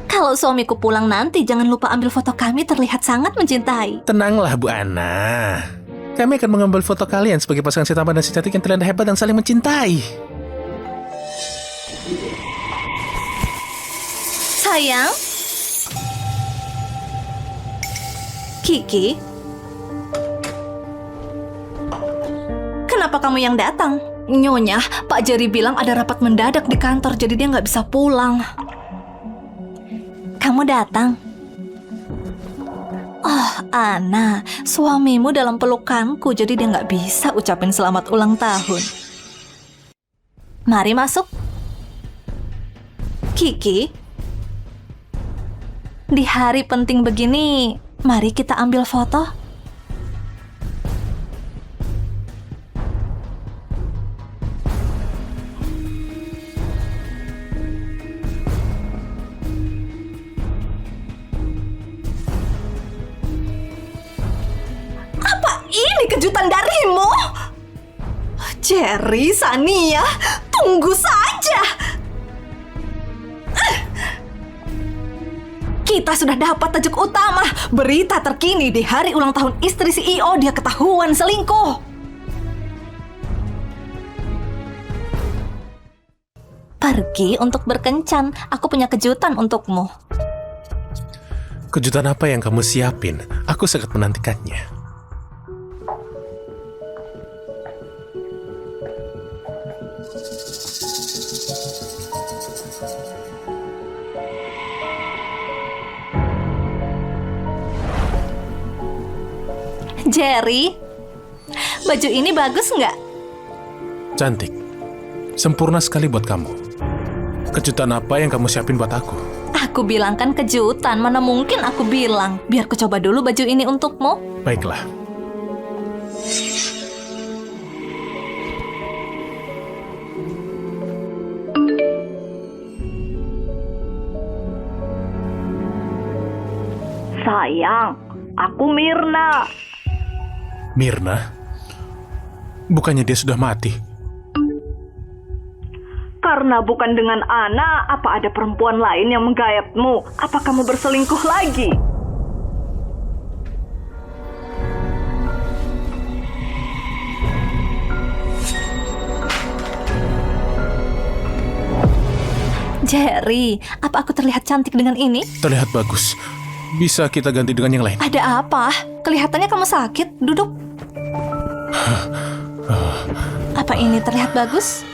Kalau suamiku pulang nanti, jangan lupa ambil foto kami terlihat sangat mencintai. Tenanglah Bu Ana. Kami akan mengambil foto kalian sebagai pasangan si tampan dan si cantik yang terlihat hebat dan saling mencintai. Sayang, Kiki, kenapa kamu yang datang? Nyonya, Pak Jerry bilang ada rapat mendadak di kantor, jadi dia nggak bisa pulang. Kamu datang? Oh, Ana, suamimu dalam pelukanku, jadi dia nggak bisa ucapin selamat ulang tahun. Mari masuk. Kiki, di hari penting begini, mari kita ambil foto. Apa ini kejutan darimu? Jerry, Sania, tunggu saja. Kita sudah dapat tajuk utama. Berita terkini di hari ulang tahun istri CEO, dia ketahuan selingkuh. Pergi untuk berkencan. Aku punya kejutan untukmu. Kejutan apa yang kamu siapin? Aku sangat menantikannya. Jerry, baju ini bagus nggak? Cantik. Sempurna sekali buat kamu. Kejutan apa yang kamu siapin buat aku? Aku bilang kan kejutan, mana mungkin aku bilang. Biar ku coba dulu baju ini untukmu. Baiklah. Sayang, aku Mirna. Mirna? Bukannya dia sudah mati? Karena bukan dengan Ana, apa ada perempuan lain yang menggayatmu? Apa kamu berselingkuh lagi? Jerry, apa aku terlihat cantik dengan ini? Terlihat bagus. Bisa kita ganti dengan yang lain? Ada apa? Kelihatannya kamu sakit. Duduk. Apa ini terlihat bagus?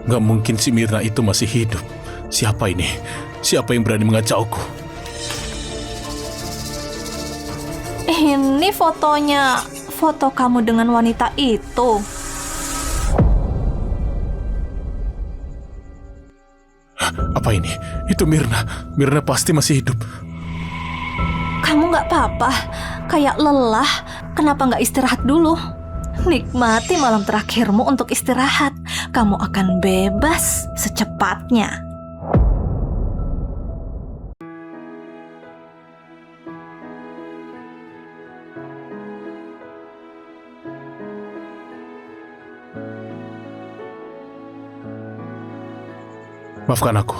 Gak mungkin si Mirna itu masih hidup. Siapa ini? Siapa yang berani mengacauku? Ini fotonya foto kamu dengan wanita itu. Apa ini? Itu Mirna. Mirna pasti masih hidup. Kamu nggak apa-apa, kayak lelah. Kenapa nggak istirahat dulu? Nikmati malam terakhirmu untuk istirahat. Kamu akan bebas secepatnya. Maafkan aku.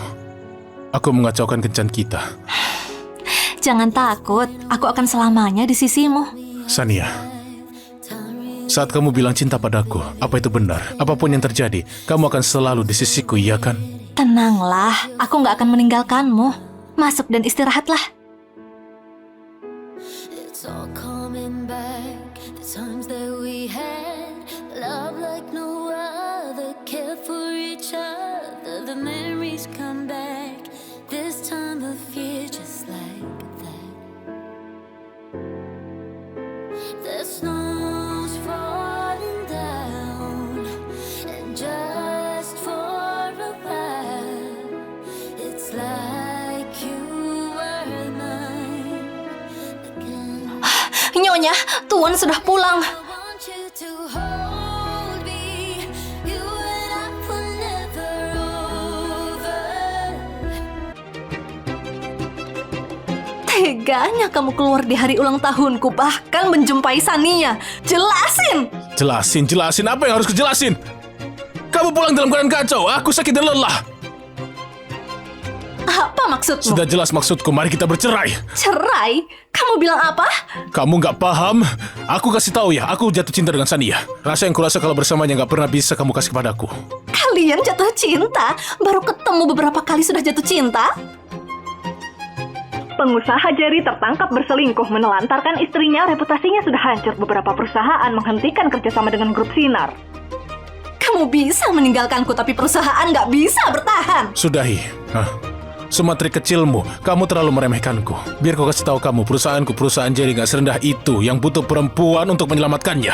Aku mengacaukan kencan kita. Jangan takut, aku akan selamanya di sisimu. Sania, saat kamu bilang cinta padaku, apa itu benar? Apapun yang terjadi, kamu akan selalu di sisiku, iya kan? Tenanglah, aku nggak akan meninggalkanmu. Masuk dan istirahatlah. It's all coming back. The times that we had, love like no other, care for each other. The memories come back. This time of year, just like that. The snow's falling down, and just for a while, it's like you were mine again. Nyonya, Tuan sudah pulang. I want you to hold me. You and I were never over. Teganya kamu keluar di hari ulang tahunku, bahkan menjumpai Sania. Jelasin! Jelasin apa yang harus kejelasin? Kamu pulang dalam keadaan kacau, aku sakit dan lelah. Apa maksudmu? Sudah jelas maksudku, mari kita bercerai. Cerai? Kamu bilang apa? Kamu nggak paham? Aku kasih tahu ya, aku jatuh cinta dengan Sania. Rasa yang kurasa kalau bersamanya nggak pernah bisa kamu kasih padaku. Kalian jatuh cinta? Baru ketemu beberapa kali sudah jatuh cinta? Pengusaha Jerry tertangkap berselingkuh, menelantarkan istrinya, reputasinya sudah hancur. Beberapa perusahaan menghentikan kerjasama dengan grup Sinar. Kamu bisa meninggalkanku, tapi perusahaan nggak bisa bertahan. Sudahi. Semua trik kecilmu, kamu terlalu meremehkanku. Biar ku kasih tahu kamu, perusahaan Jerry gak serendah itu yang butuh perempuan untuk menyelamatkannya.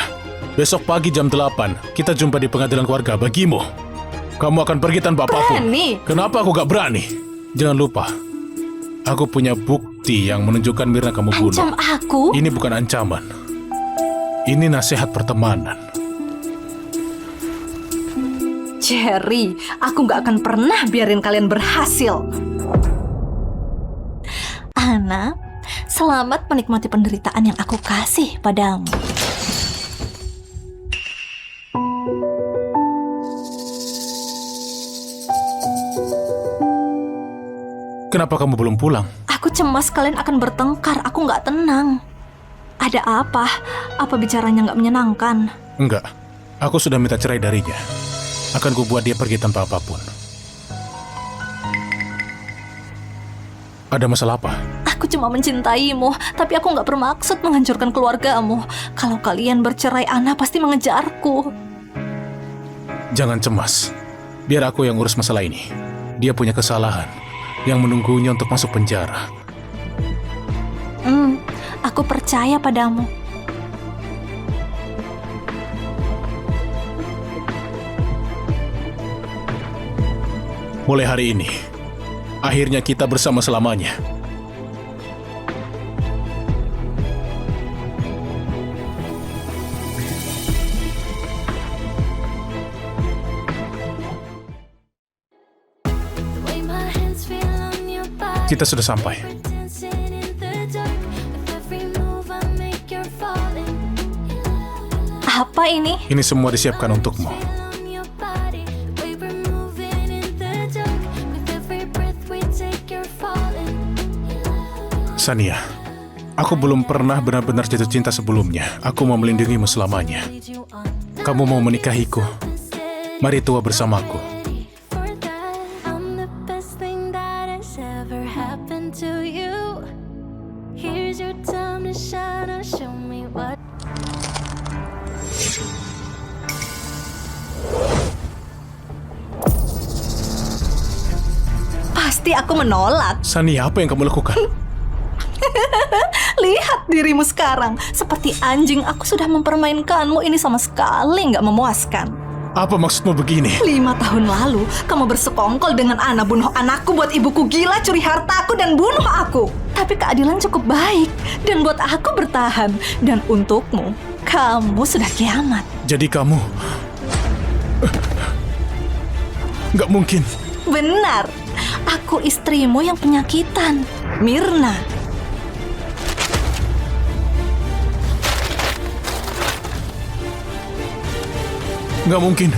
Besok pagi jam 8, kita jumpa di pengadilan keluarga bagimu. Kamu akan pergi tanpa apapun. Berani? Kenapa aku gak berani? Jangan lupa, aku punya bukti yang menunjukkan Mirna kamu bunuh. Ancam aku? Ini bukan ancaman. Ini nasihat pertemanan. Jerry, aku nggak akan pernah biarin kalian berhasil. Ana, selamat menikmati penderitaan yang aku kasih padamu. Kenapa kamu belum pulang? Aku cemas kalian akan bertengkar, aku nggak tenang. Ada apa? Apa bicaranya nggak menyenangkan? Enggak, aku sudah minta cerai darinya. Akan kubuat dia pergi tanpa apapun. Ada masalah apa? Aku cuma mencintaimu, tapi aku nggak bermaksud menghancurkan keluargamu. Kalau kalian bercerai, Ana pasti mengejarku. Jangan cemas. Biar aku yang urus masalah ini. Dia punya kesalahan yang menunggunya untuk masuk penjara. Aku percaya padamu. Mulai hari ini, akhirnya kita bersama selamanya. The way my hands feel on your body. Kita sudah sampai. Dancing in the dark. With every move I make, you're falling. Apa ini? Ini semua disiapkan untukmu. On your body. The way we're moving in the dark. With every breath we take, you're falling. Sania, aku belum pernah benar-benar jatuh cinta sebelumnya. Aku mau melindungimu selamanya. Lead you on. Kamu mau menikahiku? Mari tua bersamaku. For that, I'm the best thing that has ever happened to you. Here's your time to shine. Or show me what. Pasti aku menolak. Sania, apa yang kamu lakukan? Lihat dirimu sekarang. Seperti anjing, aku sudah mempermainkanmu. Ini sama sekali nggak memuaskan. Apa maksudmu begini? 5 tahun lalu, kamu bersekongkol dengan Ana, bunuh anakku, buat ibuku gila, curi hartaku, dan bunuh aku. Tapi keadilan cukup baik, dan buat aku bertahan. Dan untukmu, kamu sudah kiamat. Jadi kamu... Nggak mungkin. Benar, aku istrimu yang penyakitan, Myrna. Nggak mungkin.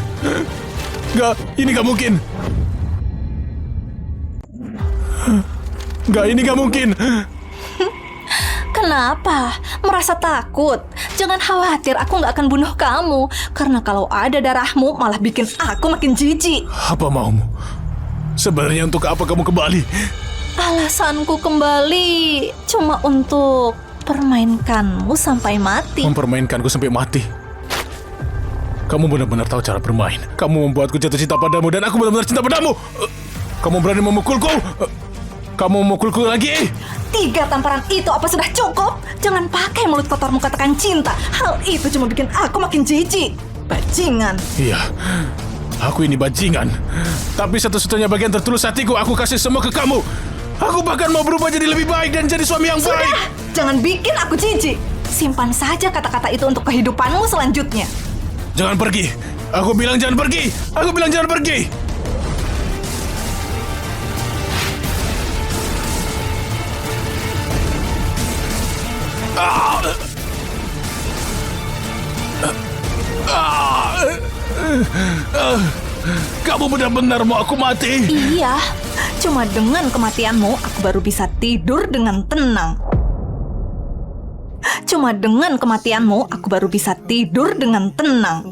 Ini nggak mungkin. Ini nggak mungkin. Kenapa? Merasa takut? Jangan khawatir, aku nggak akan bunuh kamu. Karena kalau ada darahmu, malah bikin aku makin jijik. Apa maumu? Sebenarnya untuk apa kamu kembali? Alasanku kembali cuma untuk permainkanmu sampai mati. Mempermainkanku sampai mati. Kamu benar-benar tahu cara bermain. Kamu membuatku jatuh cinta padamu dan aku benar-benar cinta padamu. Kamu berani memukulku? Kamu memukulku lagi? 3 tamparan itu apa sudah cukup? Jangan pakai mulut kotormu katakan cinta. Hal itu cuma bikin aku makin jijik. Bajingan. Iya, aku ini bajingan. Tapi satu-satunya bagian tertulus hatiku aku kasih semua ke kamu. Aku bahkan mau berubah jadi lebih baik dan jadi suami yang baik. Jangan bikin aku jijik. Simpan saja kata-kata itu untuk kehidupanmu selanjutnya. Jangan pergi. Aku bilang jangan pergi. Aku bilang jangan pergi. Kamu benar-benar mau aku mati? Iya, cuma dengan kematianmu aku baru bisa tidur dengan tenang. Cuma dengan kematianmu aku baru bisa tidur dengan tenang.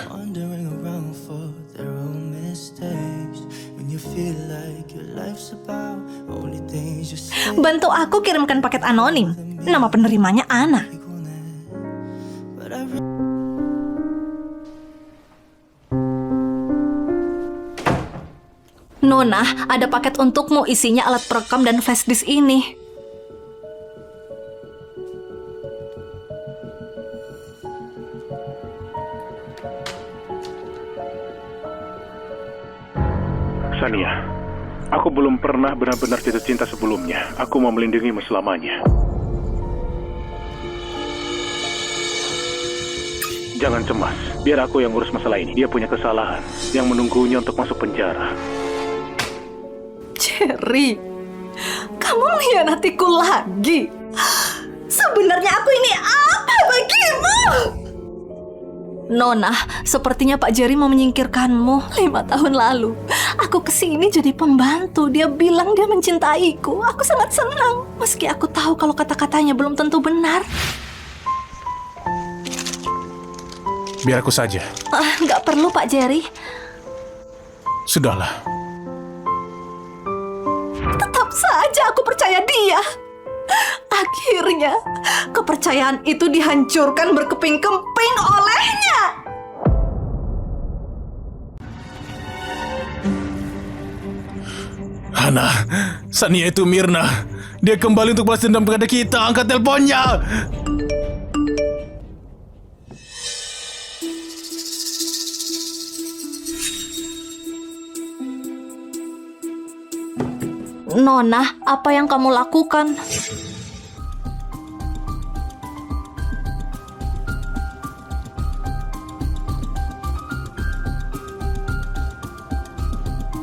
Wandering around for their own mistakes. When you feel like your life's about only things you say. Bantu aku kirimkan paket anonim. Nama penerimanya Ana. But I Nona, ada paket untukmu, isinya alat perekam dan flash disk ini. Sania, aku belum pernah benar-benar jatuh cinta sebelumnya. Aku mau melindungimu selamanya. Jangan cemas, biar aku yang urus masalah ini. Dia punya kesalahan yang menunggunya untuk masuk penjara. Jerry, kamu mengkhianatiku lagi. Sebenarnya aku ini apa bagimu? Nona, sepertinya Pak Jerry mau menyingkirkanmu 5 tahun lalu. Aku kesini jadi pembantu. Dia bilang dia mencintaiku. Aku sangat senang. Meski aku tahu kalau kata-katanya belum tentu benar. Biar aku saja. Nggak perlu Pak Jerry. Sudahlah. Tetap saja aku percaya dia. Akhirnya, kepercayaan itu dihancurkan berkeping-keping olehnya. Hana, Sania itu Myrna. Dia kembali untuk balas dendam kepada kita. Angkat teleponnya. Nona, apa yang kamu lakukan?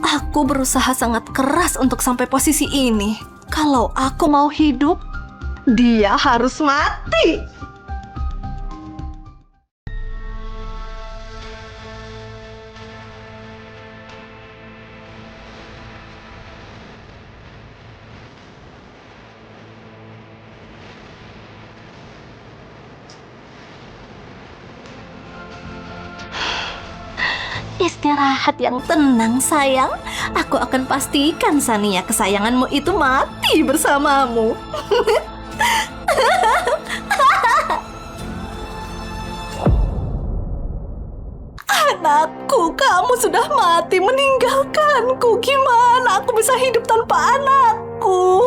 Aku berusaha sangat keras untuk sampai posisi ini. Kalau aku mau hidup, dia harus mati. Istirahat yang tenang, sayang. Aku akan pastikan Sania kesayanganmu itu mati bersamamu. Anakku, kamu sudah mati meninggalkanku. Gimana aku bisa hidup tanpa anakku?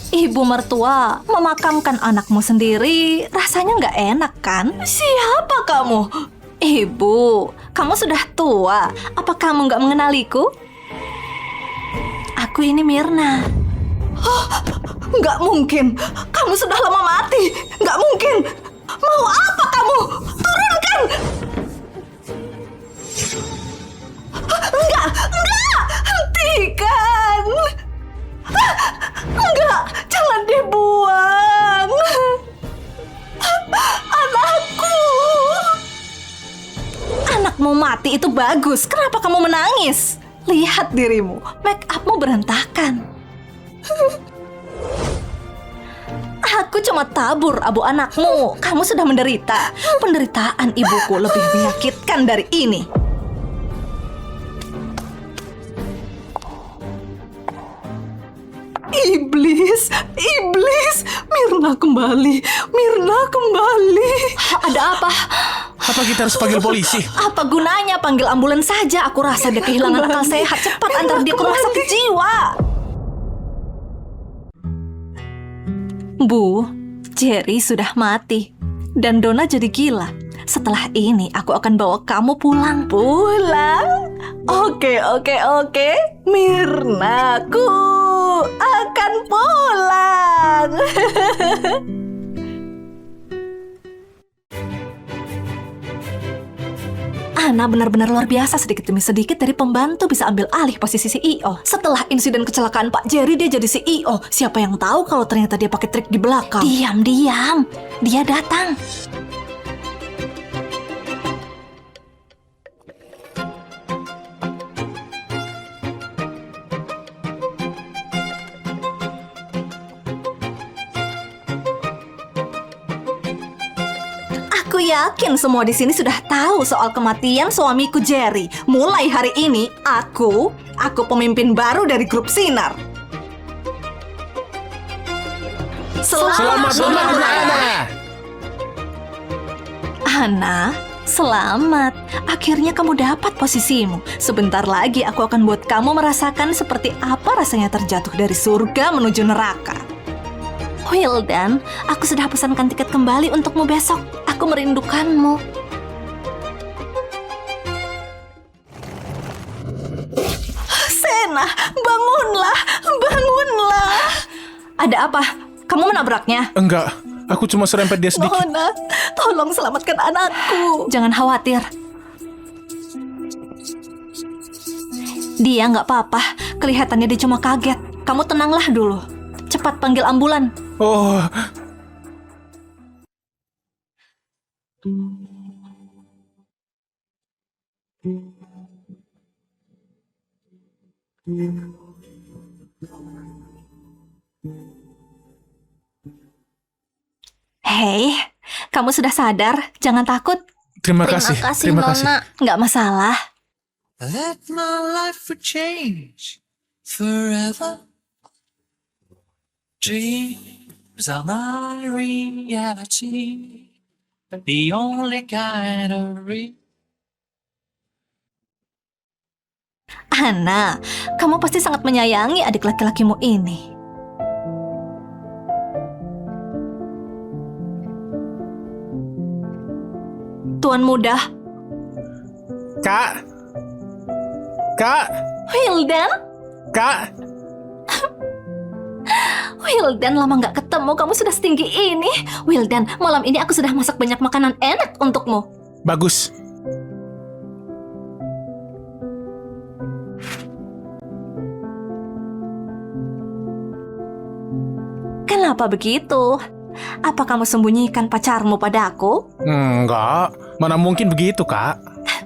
Ibu mertua memakamkan anakmu sendiri, rasanya nggak enak kan? Siapa kamu? Ibu, kamu sudah tua. Apa kamu nggak mengenaliku? Aku ini Mirna. Nggak mungkin. Kamu sudah lama mati. Nggak mungkin. Mau apa kamu? Turunkan! Enggak! Hentikan! Enggak! Jangan dibuang! Anakku! Anakmu mati itu bagus. Kenapa kamu menangis? Lihat dirimu, make upmu berantakan. Aku cuma tabur abu anakmu. Kamu sudah menderita. Penderitaan ibuku lebih menyakitkan dari ini. Iblis! Iblis! Mirna kembali! Mirna kembali! Ada apa? Apa kita harus panggil polisi? Apa gunanya panggil ambulans saja? Aku rasa dia kehilangan akal sehat. Cepat antar dia ke rumah sakit jiwa. Bu, Jerry sudah mati. Dan Donna jadi gila. Setelah ini aku akan bawa kamu pulang. Pulang? Oke. Mirnaku akan pulang. Ana benar-benar luar biasa, sedikit demi sedikit dari pembantu bisa ambil alih posisi CEO. Setelah insiden kecelakaan Pak Jerry dia jadi CEO. Siapa yang tahu kalau ternyata dia pakai trik di belakang? Diam. Dia datang. Aku yakin semua di sini sudah tahu soal kematian suamiku Jerry. Mulai hari ini, aku pemimpin baru dari grup Sinar. Selamat menikmati Ana. Ana, selamat. Akhirnya kamu dapat posisimu. Sebentar lagi aku akan buat kamu merasakan seperti apa rasanya terjatuh dari surga menuju neraka. Wildan, aku sudah pesankan tiket kembali untukmu besok. Aku merindukanmu. Sena, bangunlah. Ada apa? Kamu menabraknya? Enggak, aku cuma serempet dia sedikit. Mona, tolong selamatkan anakku. Jangan khawatir. Dia nggak apa-apa. Kelihatannya dia cuma kaget. Kamu tenanglah dulu. Cepat panggil ambulan. Oh, Hei, kamu sudah sadar? Jangan takut. terima kasih. Nggak masalah. That my life would change forever. Dreams are my reality, the only kind of real. Ana, kamu pasti sangat menyayangi adik laki-lakimu ini. Tuan muda, Kak, Wildan? Kak. Wildan, lama nggak ketemu, kamu sudah setinggi ini. Wildan, malam ini aku sudah masak banyak makanan enak untukmu. Bagus. Kenapa begitu? Apa kamu sembunyikan pacarmu padaku? Enggak, mana mungkin begitu, Kak.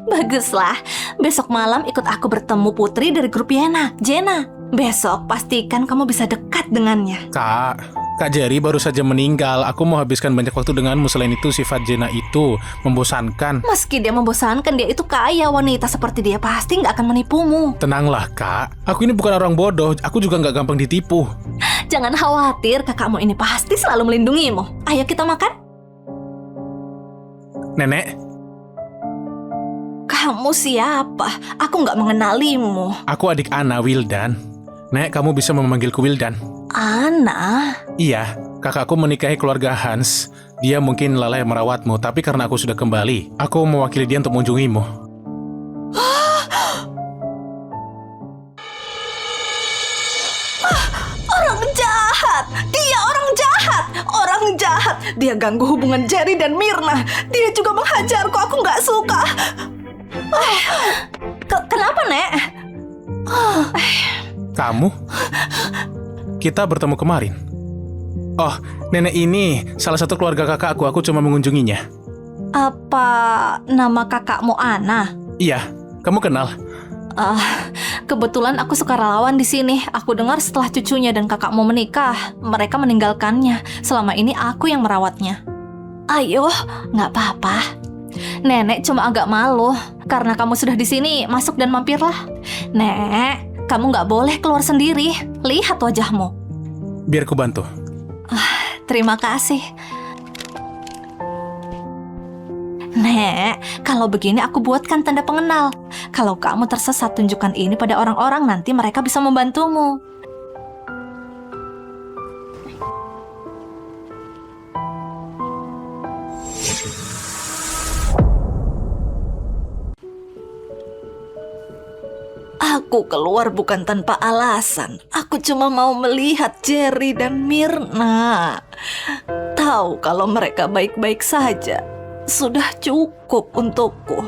Baguslah, besok malam ikut aku bertemu putri dari grup Jena. Besok pastikan kamu bisa dekat dengannya. Kak Jerry baru saja meninggal. Aku mau habiskan banyak waktu denganmu. Selain itu, sifat Jena itu membosankan. Meski dia membosankan, dia itu kaya. Wanita seperti dia pasti nggak akan menipumu. Tenanglah, Kak. Aku ini bukan orang bodoh. Aku juga nggak gampang ditipu. Jangan khawatir, kakakmu ini pasti selalu melindungimu. Ayo kita makan. Nenek, Kamu siapa? Aku nggak mengenalimu. Aku adik Ana, Wildan. Nek, kamu bisa memanggilku Wildan. Ana? Iya, kakakku menikahi keluarga Hans. Dia mungkin lalai merawatmu, tapi karena aku sudah kembali, aku mewakili dia untuk mengunjungimu. Orang jahat! Dia orang jahat! Orang jahat! Dia ganggu hubungan Jerry dan Myrna. Dia juga menghajarku, aku nggak suka. Kenapa, Nek? Kamu? Kita bertemu kemarin. Oh, nenek ini salah satu keluarga kakakku. Aku cuma mengunjunginya. Apa nama kakakmu Ana? Iya, kamu kenal? Kebetulan aku sukarelawan di sini. Aku dengar setelah cucunya dan kakakmu menikah, mereka meninggalkannya. Selama ini aku yang merawatnya. Ayo, nggak apa-apa. Nenek cuma agak malu karena kamu sudah di sini. Masuk dan mampirlah. Nek, kamu nggak boleh keluar sendiri. Lihat wajahmu. Biar ku bantu. Terima kasih. Nek, kalau begini aku buatkan tanda pengenal. Kalau kamu tersesat, tunjukkan ini pada orang-orang, nanti mereka bisa membantumu. Aku keluar bukan tanpa alasan. Aku cuma mau melihat Jerry dan Myrna. Tahu kalau mereka baik-baik saja. Sudah cukup untukku.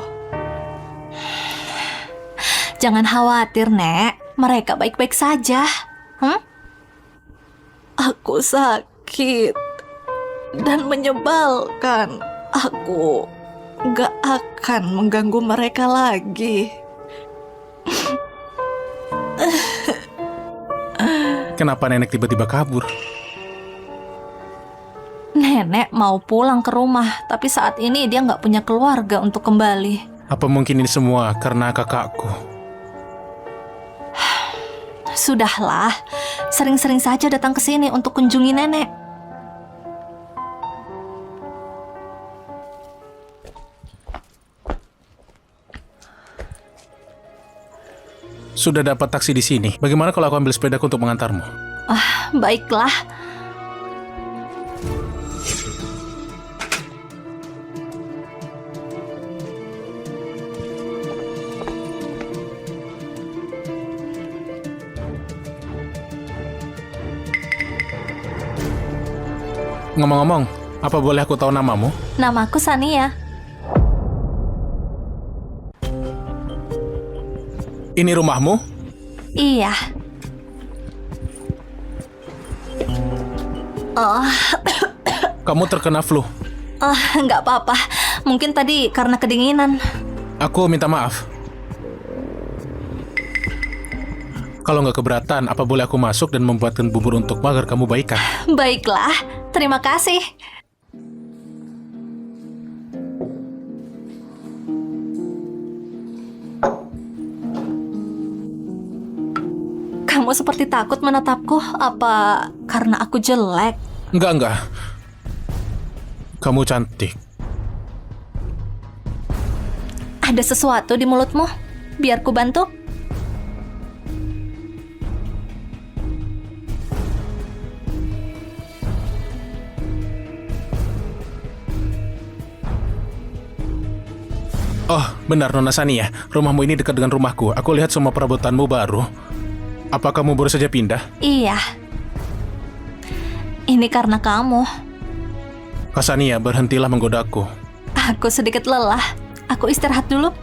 Jangan khawatir, Nek. Mereka baik-baik saja. Aku sakit dan menyebalkan. Aku gak akan mengganggu mereka lagi. Kenapa nenek tiba-tiba kabur? Nenek mau pulang ke rumah, tapi saat ini dia nggak punya keluarga untuk kembali. Apa mungkin ini semua karena kakakku? Sudahlah, sering-sering saja datang ke sini untuk kunjungi nenek. Sudah dapat taksi di sini. Bagaimana kalau aku ambil sepedaku untuk mengantarmu? Baiklah. Ngomong-ngomong, apa boleh aku tahu namamu? Namaku Sania. Ini rumahmu? Iya. Kamu terkena flu. Nggak apa-apa. Mungkin tadi karena kedinginan. Aku minta maaf. Kalau nggak keberatan, apa boleh aku masuk dan membuatkan bubur untukmu agar kamu baikan? Baiklah, terima kasih. Kamu seperti takut menatapku. Apa karena aku jelek? Enggak. Kamu cantik. Ada sesuatu di mulutmu? Biar ku bantu. Oh, benar Nona Sania. Rumahmu ini dekat dengan rumahku. Aku lihat semua perabotanmu baru. Apa kamu baru saja pindah? Iya. Ini karena kamu. Kak Sania, berhentilah menggodaku. Aku sedikit lelah. Aku istirahat dulu.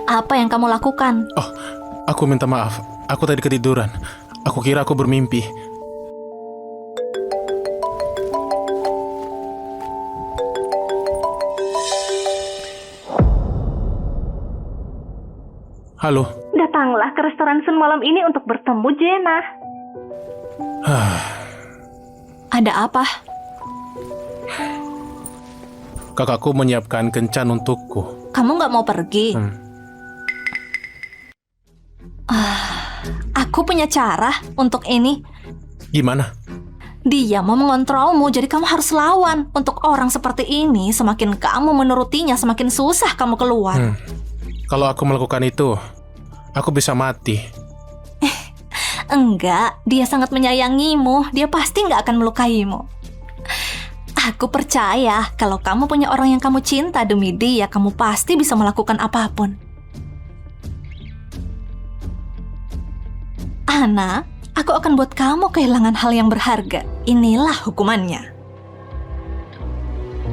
Apa yang kamu lakukan? Oh, aku minta maaf. Aku tadi ketiduran. Aku kira aku bermimpi. Halo. Datanglah ke restoran Sun malam ini untuk bertemu Jenna. Ada apa? Kakakku menyiapkan kencan untukku. Kamu nggak mau pergi? Aku punya cara untuk ini. Gimana? Dia mau mengontrolmu, jadi kamu harus lawan. Untuk orang seperti ini, semakin kamu menurutinya, semakin susah kamu keluar. Kalau aku melakukan itu, aku bisa mati. Enggak, dia sangat menyayangimu. Dia pasti nggak akan melukaimu. Aku percaya kalau kamu punya orang yang kamu cinta demi dia, kamu pasti bisa melakukan apapun. Ana, aku akan buat kamu kehilangan hal yang berharga. Inilah hukumannya.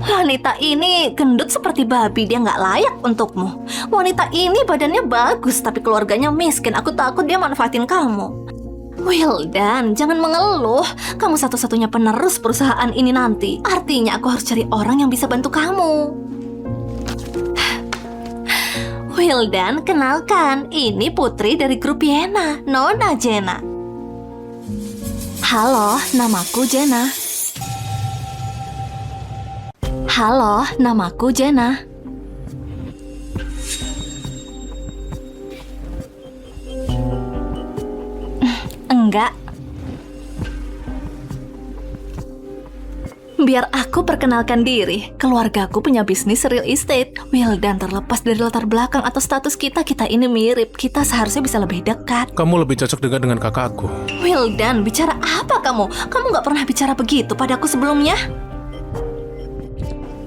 Wanita ini gendut seperti babi, dia nggak layak untukmu. Wanita ini badannya bagus, tapi keluarganya miskin. Aku takut dia manfaatin kamu. Wildan, jangan mengeluh. Kamu satu-satunya penerus perusahaan ini nanti. Artinya aku harus cari orang yang bisa bantu kamu. Wildan, kenalkan, ini putri dari grup Yena, Nona Jenna. Halo, namaku Jenna. Halo, namaku Jenna. Enggak. Biar aku perkenalkan diri. Keluargaku punya bisnis real estate. Wildan, terlepas dari latar belakang atau status kita ini mirip. Kita seharusnya bisa lebih dekat. Kamu lebih cocok dengan kakakku. Wildan, bicara apa kamu? Kamu nggak pernah bicara begitu padaku sebelumnya.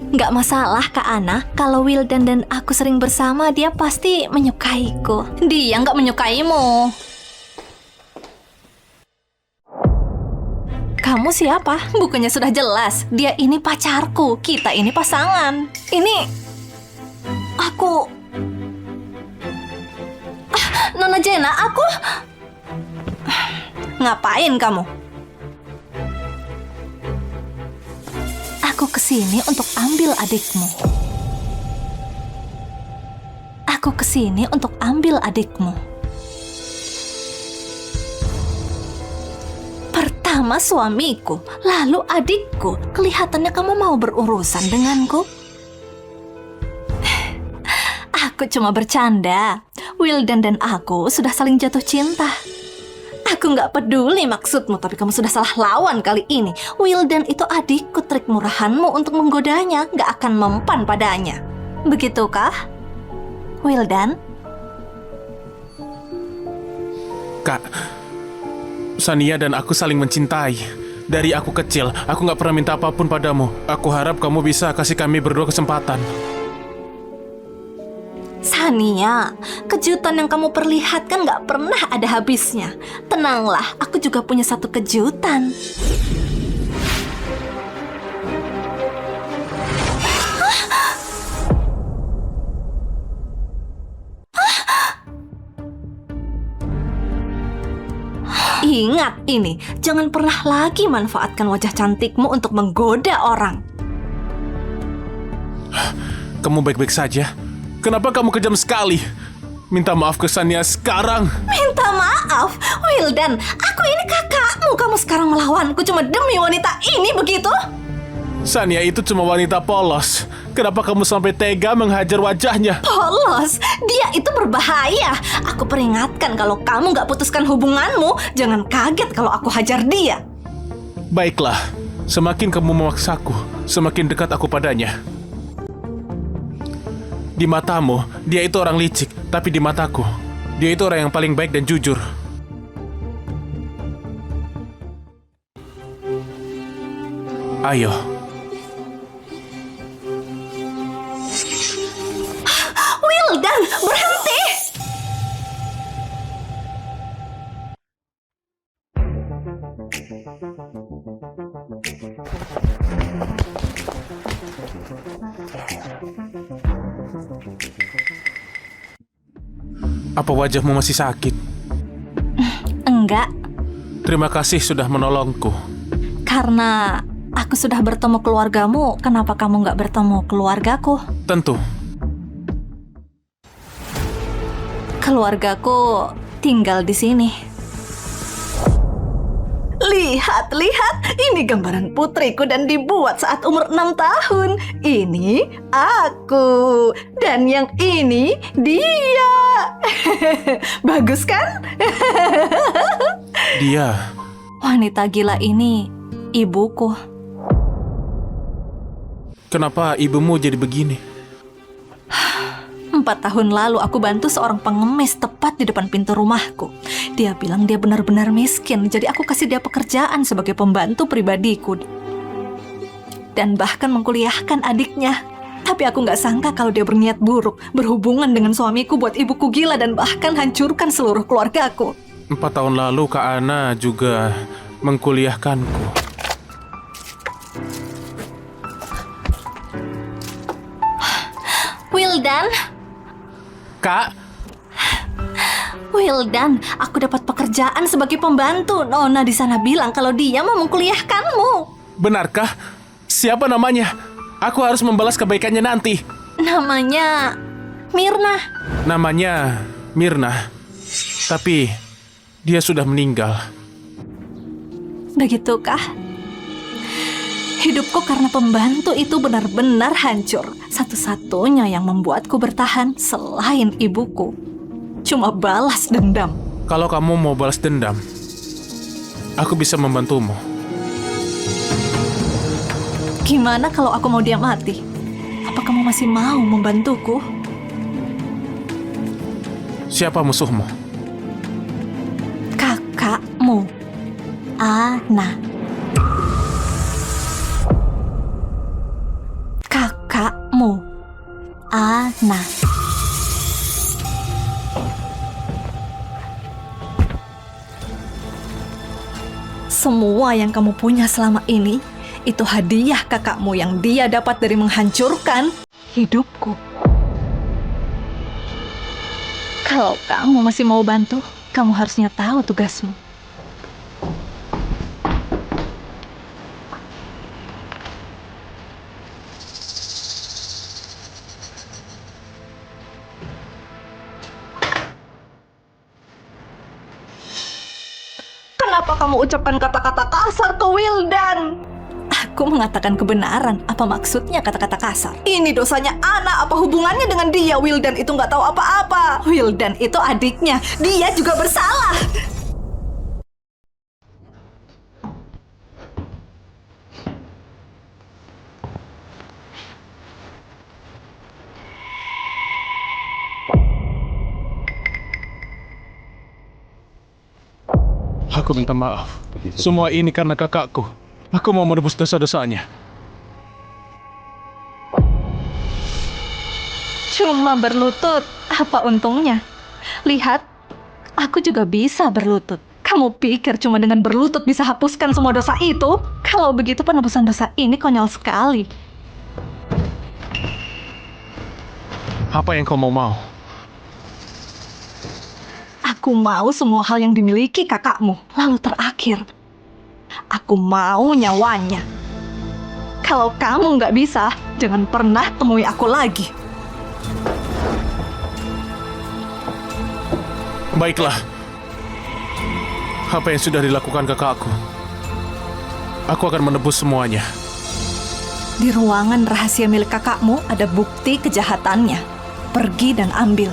Nggak masalah, Kak Ana. Kalau Wildan dan aku sering bersama, dia pasti menyukaiku. Dia nggak menyukaimu. Kamu siapa? Bukannya sudah jelas. Dia ini pacarku. Kita ini pasangan. Ini... Aku... Nona Jenna, aku... Ngapain kamu? Aku kesini untuk ambil adikmu. Aku kesini untuk ambil adikmu. Pertama suamiku, lalu adikku. Kelihatannya kamu mau berurusan denganku. Aku cuma bercanda. Wildan dan aku sudah saling jatuh cinta. Aku nggak peduli maksudmu, tapi kamu sudah salah lawan kali ini. Wildan itu adikku, trik murahanmu untuk menggodanya nggak akan mempan padanya. Begitukah, Wildan? Kak, Sania dan aku saling mencintai. Dari aku kecil, aku gak pernah minta apapun padamu. Aku harap kamu bisa kasih kami berdua kesempatan. Sania, kejutan yang kamu perlihatkan gak pernah ada habisnya. Tenanglah, aku juga punya satu kejutan. Ingat ini, jangan pernah lagi manfaatkan wajah cantikmu untuk menggoda orang. Kamu baik-baik saja? Kenapa kamu kejam sekali? Minta maaf ke Sania sekarang. Minta maaf? Wildan, aku ini kakakmu. Kamu sekarang melawanku cuma demi wanita ini, begitu? Sania itu cuma wanita polos. Kenapa kamu sampai tega menghajar wajahnya? Polos? Dia itu berbahaya. Aku peringatkan kalau kamu gak putuskan hubunganmu, jangan kaget kalau aku hajar dia. Baiklah, semakin kamu memaksaku, semakin dekat aku padanya. Di matamu, dia itu orang licik, tapi di mataku, dia itu orang yang paling baik dan jujur. Ayo. Wildan, berhenti! Apa wajahmu masih sakit? Enggak, Terima kasih sudah menolongku. karena aku sudah bertemu keluargamu. Kenapa kamu gak bertemu keluargaku? Tentu. Keluargaku tinggal di sini. Lihat, ini gambaran putriku dan dibuat saat umur 6 tahun. Ini aku, dan yang ini dia. Bagus kan? Dia. Wanita gila ini ibuku. Kenapa ibumu jadi begini? 4 tahun lalu aku bantu seorang pengemis tepat di depan pintu rumahku. Dia bilang dia benar-benar miskin, jadi aku kasih dia pekerjaan sebagai pembantu pribadiku. Dan bahkan mengkuliahkan adiknya. Tapi aku nggak sangka kalau dia berniat buruk, berhubungan dengan suamiku buat ibuku gila dan bahkan hancurkan seluruh keluargaku. 4 tahun lalu Kak Ana juga mengkuliahkanku. Wildan, Kak, Wildan, aku dapat pekerjaan sebagai pembantu. Nona di sana bilang kalau dia mau mengkuliahkanmu. benarkah? Siapa namanya? Aku harus membalas kebaikannya nanti. Namanya Mirna. Namanya Mirna. Tapi dia sudah meninggal. Begitukah? Hidupku karena pembantu itu benar-benar hancur. Satu-satunya yang membuatku bertahan selain ibuku cuma balas dendam. Kalau kamu mau balas dendam, aku bisa membantumu. Gimana kalau aku mau dia mati? Apa kamu masih mau membantuku? Siapa musuhmu? Kakakmu, Ana. Kakakmu, Ana. Semua yang kamu punya selama ini itu hadiah kakakmu yang dia dapat dari menghancurkan hidupku. Kalau kamu masih mau bantu, kamu harusnya tahu tugasmu. Kenapa kamu ucapkan kata-kata kasar ke Wildan? Aku mengatakan kebenaran. Apa maksudnya kata-kata kasar? Ini dosanya Ana, apa hubungannya dengan dia? Wildan itu nggak tahu apa-apa. Wildan itu adiknya. Dia juga bersalah. Aku minta maaf. Semua ini karena kakakku. Aku mau menebus dosa-dosanya. Cuma berlutut. Apa untungnya? Lihat, aku juga bisa berlutut. Kamu pikir cuma dengan berlutut bisa hapuskan semua dosa itu? Kalau begitu penebusan dosa ini konyol sekali. Apa yang kau mau? Aku mau semua hal yang dimiliki kakakmu. Lalu terakhir, aku mau nyawanya. Kalau kamu nggak bisa, jangan pernah temui aku lagi. Baiklah. Apa yang sudah dilakukan kakakku, aku akan menebus semuanya. Di ruangan rahasia milik kakakmu ada bukti kejahatannya. Pergi dan ambil.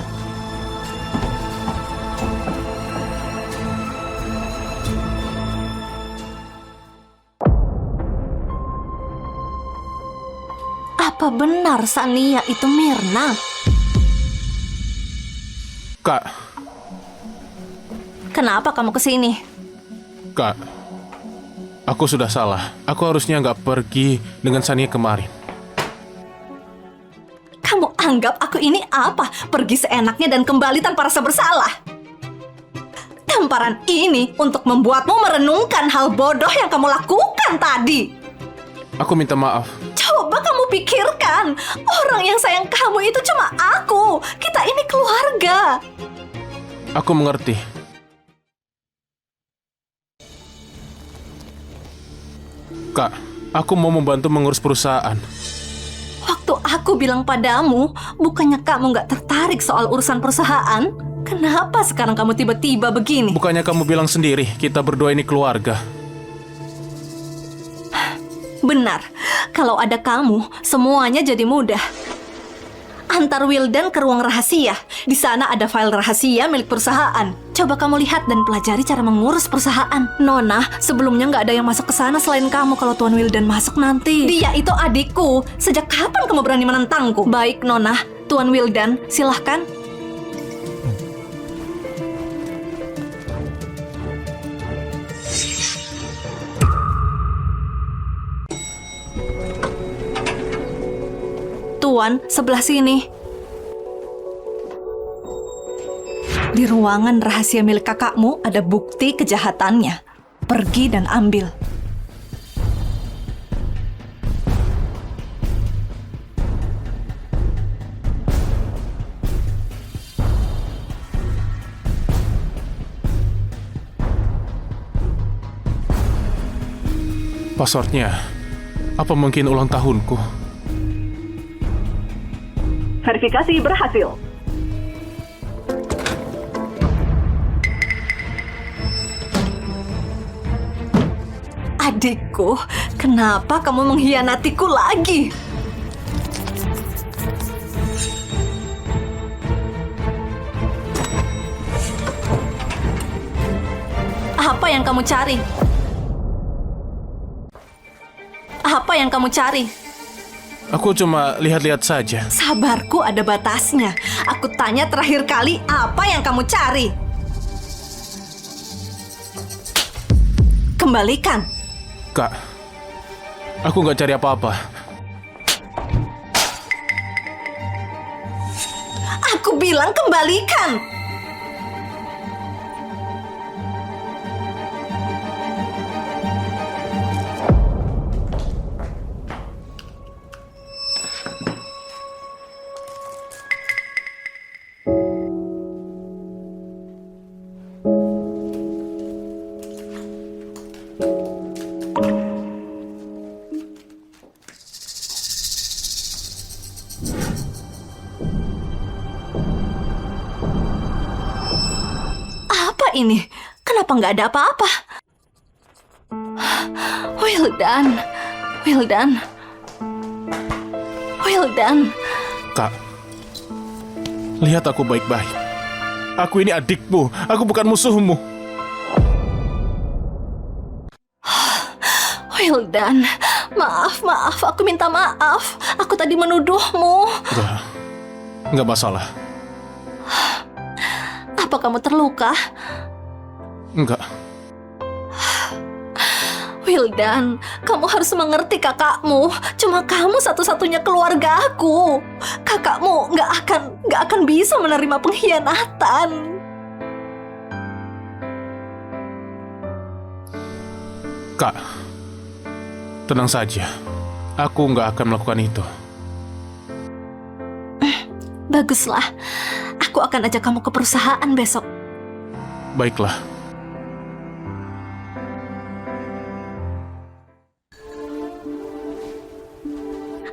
Apa benar Sania itu Mirna? Kak, Kenapa kamu kesini? Kak, aku sudah salah. Aku harusnya nggak pergi dengan Sania kemarin. Kamu anggap aku ini apa? Pergi seenaknya dan kembali tanpa rasa bersalah. Tamparan ini untuk membuatmu merenungkan hal bodoh yang kamu lakukan tadi. Aku minta maaf. Coba kamu pikirkan, orang yang sayang kamu itu cuma aku. Kita ini keluarga. Aku mengerti. Kak, aku mau membantu mengurus perusahaan. Waktu aku bilang padamu, bukannya kamu nggak tertarik soal urusan perusahaan? Kenapa sekarang kamu tiba-tiba begini? Bukannya kamu bilang sendiri, kita berdua ini keluarga. Benar, kalau ada kamu, semuanya jadi mudah. Antar Wildan ke ruang rahasia. Di sana ada file rahasia milik perusahaan. Coba kamu lihat dan pelajari cara mengurus perusahaan. Nona, sebelumnya nggak ada yang masuk ke sana selain kamu kalau Tuan Wildan masuk nanti. Dia itu adikku. Sejak kapan kamu berani menentangku? Baik, Nona. Tuan Wildan, silahkan. Tuan, sebelah sini. Di ruangan rahasia milik kakakmu ada bukti kejahatannya. Pergi dan ambil. Passwordnya, apa mungkin ulang tahunku? Verifikasi berhasil. Adikku, kenapa kamu mengkhianatiku lagi? Apa yang kamu cari? Apa yang kamu cari? Aku cuma lihat-lihat saja. Sabarku ada batasnya. Aku tanya terakhir kali, apa yang kamu cari? Kembalikan. Kak, aku nggak cari apa-apa. Aku bilang kembalikan. Ini, kenapa nggak ada apa-apa? Wildan. Kak, lihat aku baik-baik. Aku ini adikmu, aku bukan musuhmu. Wildan, maaf, aku minta maaf. Aku tadi menuduhmu. Nggak masalah. Apa kamu terluka? Enggak. Wildan, kamu harus mengerti kakakmu. Cuma kamu satu-satunya keluarga aku. Kakakmu nggak akan bisa menerima pengkhianatan. Kak, tenang saja. Aku nggak akan melakukan itu. Baguslah. Aku akan ajak kamu ke perusahaan besok. Baiklah.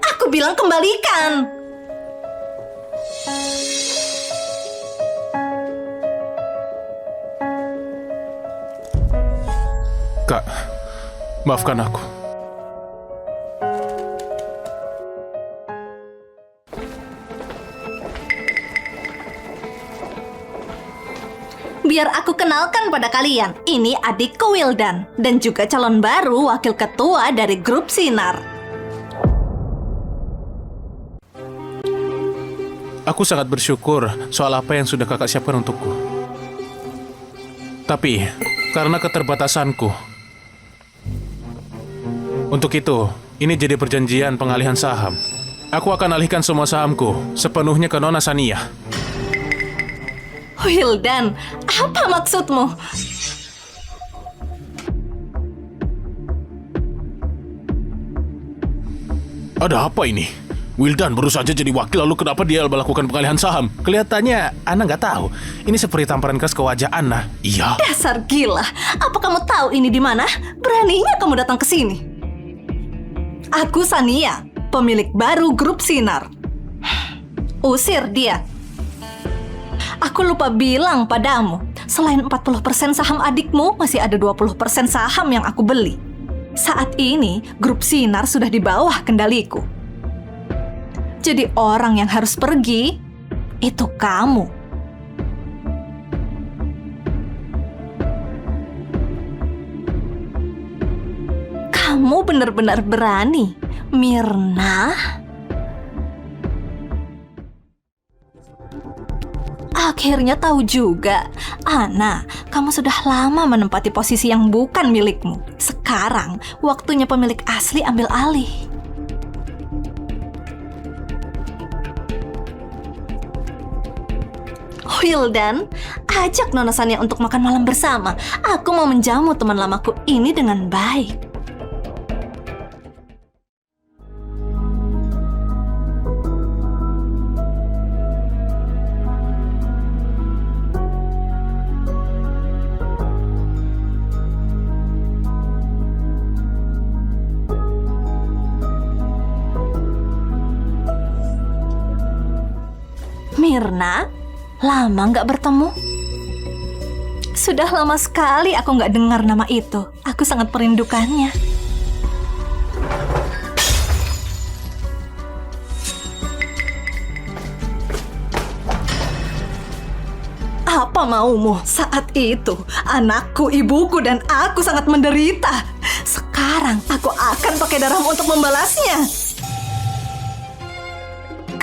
Aku bilang kembalikan. Kak, maafkan aku. Biar aku kenalkan pada kalian, ini adikku Wildan, dan juga calon baru wakil ketua dari grup Sinar. Aku sangat bersyukur soal apa yang sudah kakak siapkan untukku. Tapi, karena keterbatasanku, untuk itu, ini jadi perjanjian pengalihan saham. Aku akan alihkan semua sahamku sepenuhnya ke Nona Sania. Wildan, apa maksudmu? Ada apa ini? Wildan baru saja jadi wakil, lalu kenapa dia melakukan pengalihan saham? Kelihatannya Ana nggak tahu. Ini seperti tamparan keras ke wajah Ana. Iya. Dasar gila. Apa kamu tahu ini di mana? Beraninya kamu datang ke sini. Aku Sania, pemilik baru grup Sinar. Usir dia. aku lupa bilang padamu. Selain 40% saham adikmu, masih ada 20% saham yang aku beli. Saat ini, grup Sinar sudah di bawah kendaliku. Jadi orang yang harus pergi, itu kamu. Kamu benar-benar berani, Myrna. Akhirnya tahu juga, Ana, kamu sudah lama menempati posisi yang bukan milikmu. Sekarang, waktunya pemilik asli ambil alih. Wildan, ajak Nona Sania untuk makan malam bersama. Aku mau menjamu teman lamaku ini dengan baik. Myrna, lama nggak bertemu? Sudah lama sekali aku nggak dengar nama itu. Aku sangat merindukannya. Apa maumu? Saat itu, anakku, ibuku, dan aku sangat menderita. Sekarang aku akan pakai darahmu untuk membalasnya.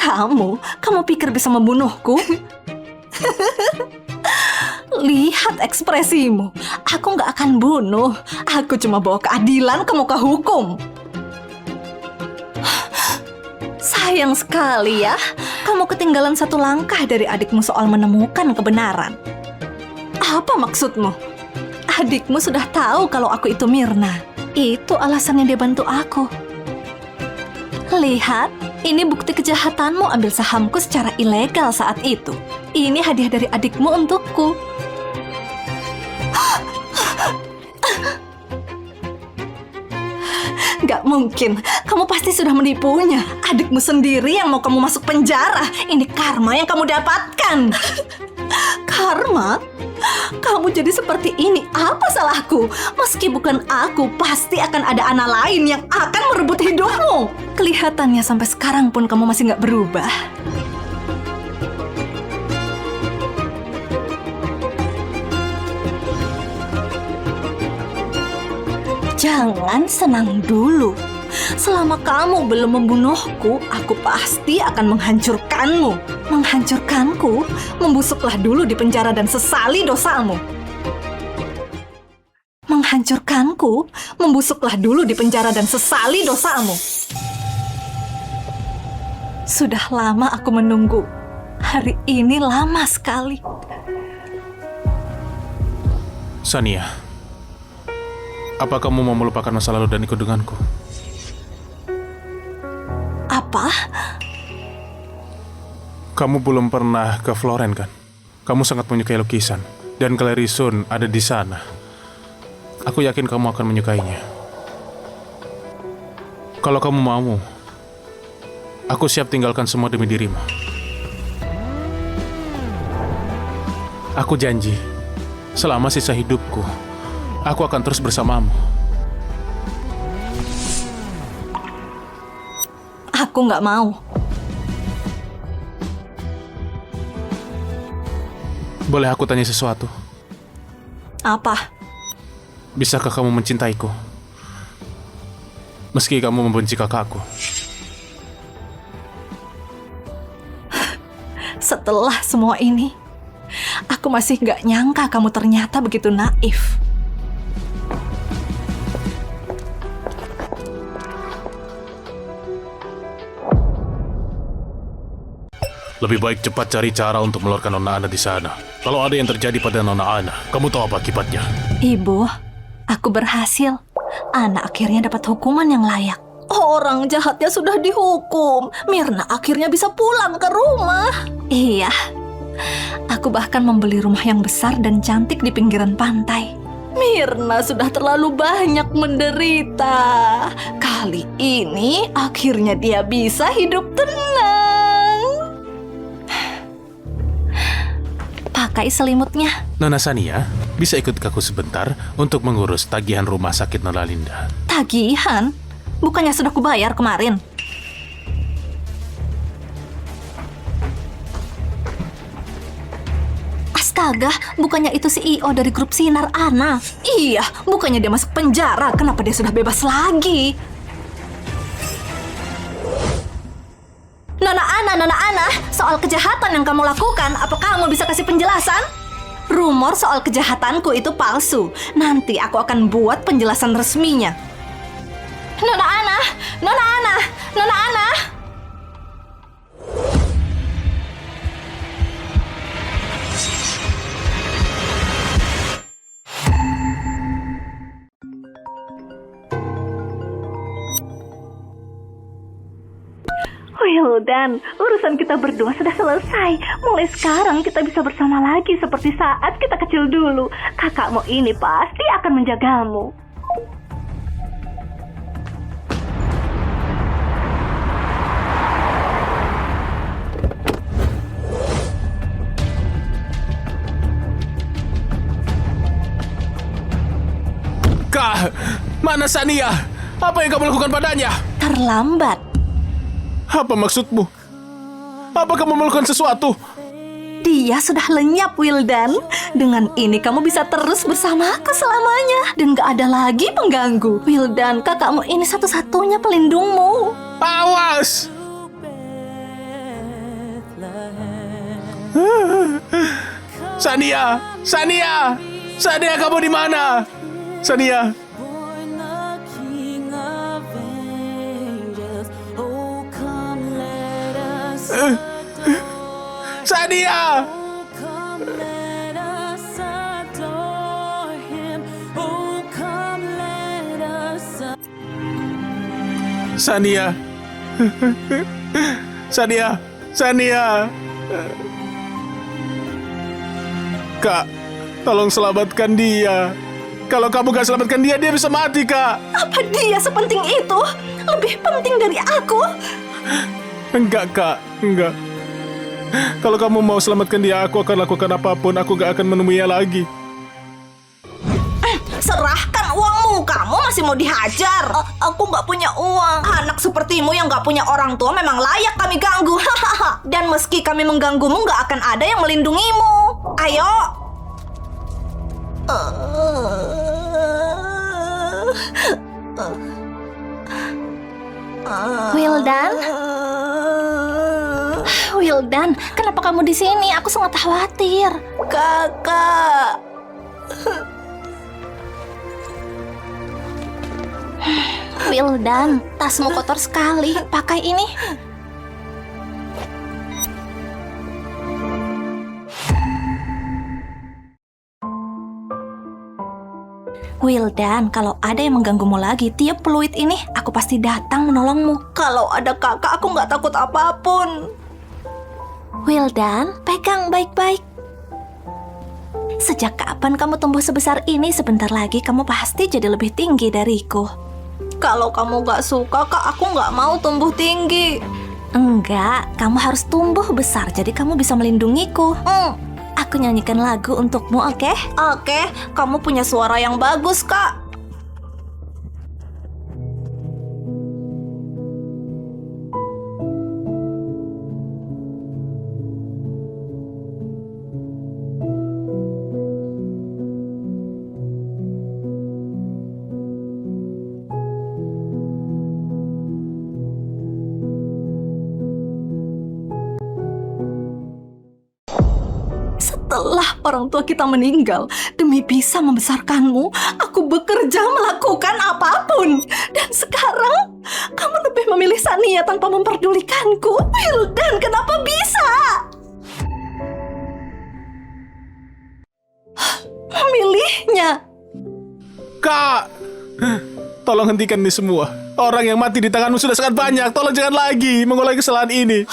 Kamu pikir bisa membunuhku? Lihat ekspresimu. Aku nggak akan bunuh. Aku cuma bawa keadilan ke muka hukum. Sayang sekali ya, kamu ketinggalan satu langkah dari adikmu soal menemukan kebenaran. Apa maksudmu? Adikmu sudah tahu kalau aku itu Myrna. Itu alasannya dia bantu aku. Lihat, ini bukti kejahatanmu ambil sahamku secara ilegal saat itu. Ini hadiah dari adikmu untukku. Gak mungkin, kamu pasti sudah menipunya. Adikmu sendiri yang mau kamu masuk penjara. Ini karma yang kamu dapatkan. Karma? Kamu jadi seperti ini, apa salahku? Meski bukan aku, pasti akan ada anak lain yang akan merebut hidupmu. Kelihatannya sampai sekarang pun kamu masih gak berubah. Jangan senang dulu. Selama kamu belum membunuhku, aku pasti akan menghancurkanmu. Menghancurkanku? Membusuklah dulu di penjara dan sesali dosamu. Menghancurkanku? Membusuklah dulu di penjara dan sesali dosamu. Sudah lama aku menunggu. Hari ini lama sekali. Sania, apa kamu mau melupakan masa lalu dan ikut denganku? Apa? Kamu belum pernah ke Floren kan? Kamu sangat menyukai lukisan. Dan Clarisson ada di sana. Aku yakin kamu akan menyukainya. Kalau kamu mau, aku siap tinggalkan semua demi dirimu. Aku janji, selama sisa hidupku, aku akan terus bersamamu. Aku nggak mau. Boleh aku tanya sesuatu? Apa? Bisakah kamu mencintaiku? Meski kamu membenci kakakku. Setelah semua ini, aku masih nggak nyangka kamu ternyata begitu naif. Lebih baik cepat cari cara untuk mengeluarkan Nona Ana di sana. Kalau ada yang terjadi pada Nona Ana, kamu tahu apa akibatnya? Ibu, aku berhasil. Anak akhirnya dapat hukuman yang layak. Orang jahatnya sudah dihukum. Myrna akhirnya bisa pulang ke rumah. Iya. Aku bahkan membeli rumah yang besar dan cantik di pinggiran pantai. Myrna sudah terlalu banyak menderita. Kali ini akhirnya dia bisa hidup tenang. pakai selimutnya. Nona Sania, bisa ikut aku sebentar untuk mengurus tagihan rumah sakit Nona Linda. Tagihan? Bukannya sudah kubayar kemarin? Astaga, bukannya itu CEO dari grup Sinar Ana? Iya, bukannya dia masuk penjara, kenapa dia sudah bebas lagi? Nona Ana, soal kejahatan yang kamu lakukan, apa kamu bisa kasih penjelasan? Rumor soal kejahatanku itu palsu. Nanti aku akan buat penjelasan resminya. Nona Ana. Dan urusan kita berdua sudah selesai. Mulai sekarang kita bisa bersama lagi seperti saat kita kecil dulu. Kakakmu ini pasti akan menjagamu. Kak, mana Sania? Apa yang kamu lakukan padanya? Terlambat. Apa maksudmu? Apa kamu melakukan sesuatu? Dia sudah lenyap, Wildan. Dengan ini kamu bisa terus bersamaku selamanya. Dan gak ada lagi pengganggu. Wildan, kakakmu ini satu-satunya pelindungmu. Awas! Sania, kamu di mana? Sania. Born the King of Angels. Oh, come let us Sania! come let us adore him. Oh, come let us Sania. Sania. Kak, tolong selamatkan dia. Kalau kamu gak selamatkan dia, dia bisa mati, Kak. Apa dia sepenting itu? Lebih penting dari aku? Enggak, Kak. Enggak. Kalau kamu mau selamatkan dia, aku akan lakukan apapun. Aku gak akan menemuinya lagi. Serahkan uangmu, kamu masih mau dihajar. Aku nggak punya uang. Anak sepertimu yang nggak punya orang tua memang layak kami ganggu. Dan meski kami mengganggumu, nggak akan ada yang melindungimu. Ayo. Wildan, kenapa kamu di sini? Aku sangat khawatir. Kakak. Wildan, tasmu kotor sekali. Pakai ini. Wildan, kalau ada yang mengganggumu lagi, tiup peluit ini. Aku pasti datang menolongmu. Kalau ada kakak, aku nggak takut apapun. Wildan, pegang baik-baik. Sejak kapan kamu tumbuh sebesar ini? Sebentar lagi kamu pasti jadi lebih tinggi dariku. Kalau kamu nggak suka, Kak, aku nggak mau tumbuh tinggi. Enggak, kamu harus tumbuh besar, jadi kamu bisa melindungiku. Aku nyanyikan lagu untukmu, oke? Oke, kamu punya suara yang bagus, Kak. Setelah orang tua kita meninggal, demi bisa membesarkanmu, aku bekerja melakukan apapun. Dan sekarang, kamu lebih memilih Sania tanpa memperdulikanku. Wildan, kenapa bisa? Memilihnya. Kak, tolong hentikan ini semua. Orang yang mati di tanganmu sudah sangat banyak. Tolong jangan lagi mengulangi kesalahan ini.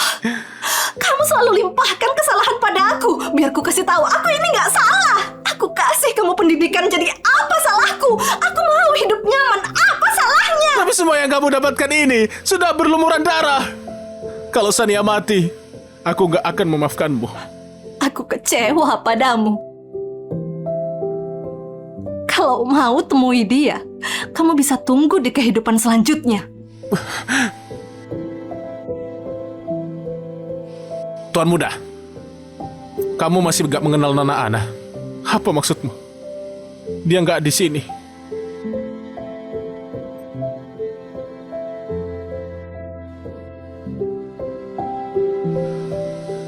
Kamu selalu limpahkan kesalahan padaku. Biar ku kasih tahu, aku ini nggak salah. Aku kasih kamu pendidikan, jadi apa salahku? Aku mau hidup nyaman, apa salahnya? Tapi semua yang kamu dapatkan ini sudah berlumuran darah. Kalau Sania mati, aku gak akan memaafkanmu. Aku kecewa padamu. Kalau mau temui dia, kamu bisa tunggu di kehidupan selanjutnya. Tuan Muda, kamu masih gak mengenal Nona Ana. Apa maksudmu? Dia gak di sini.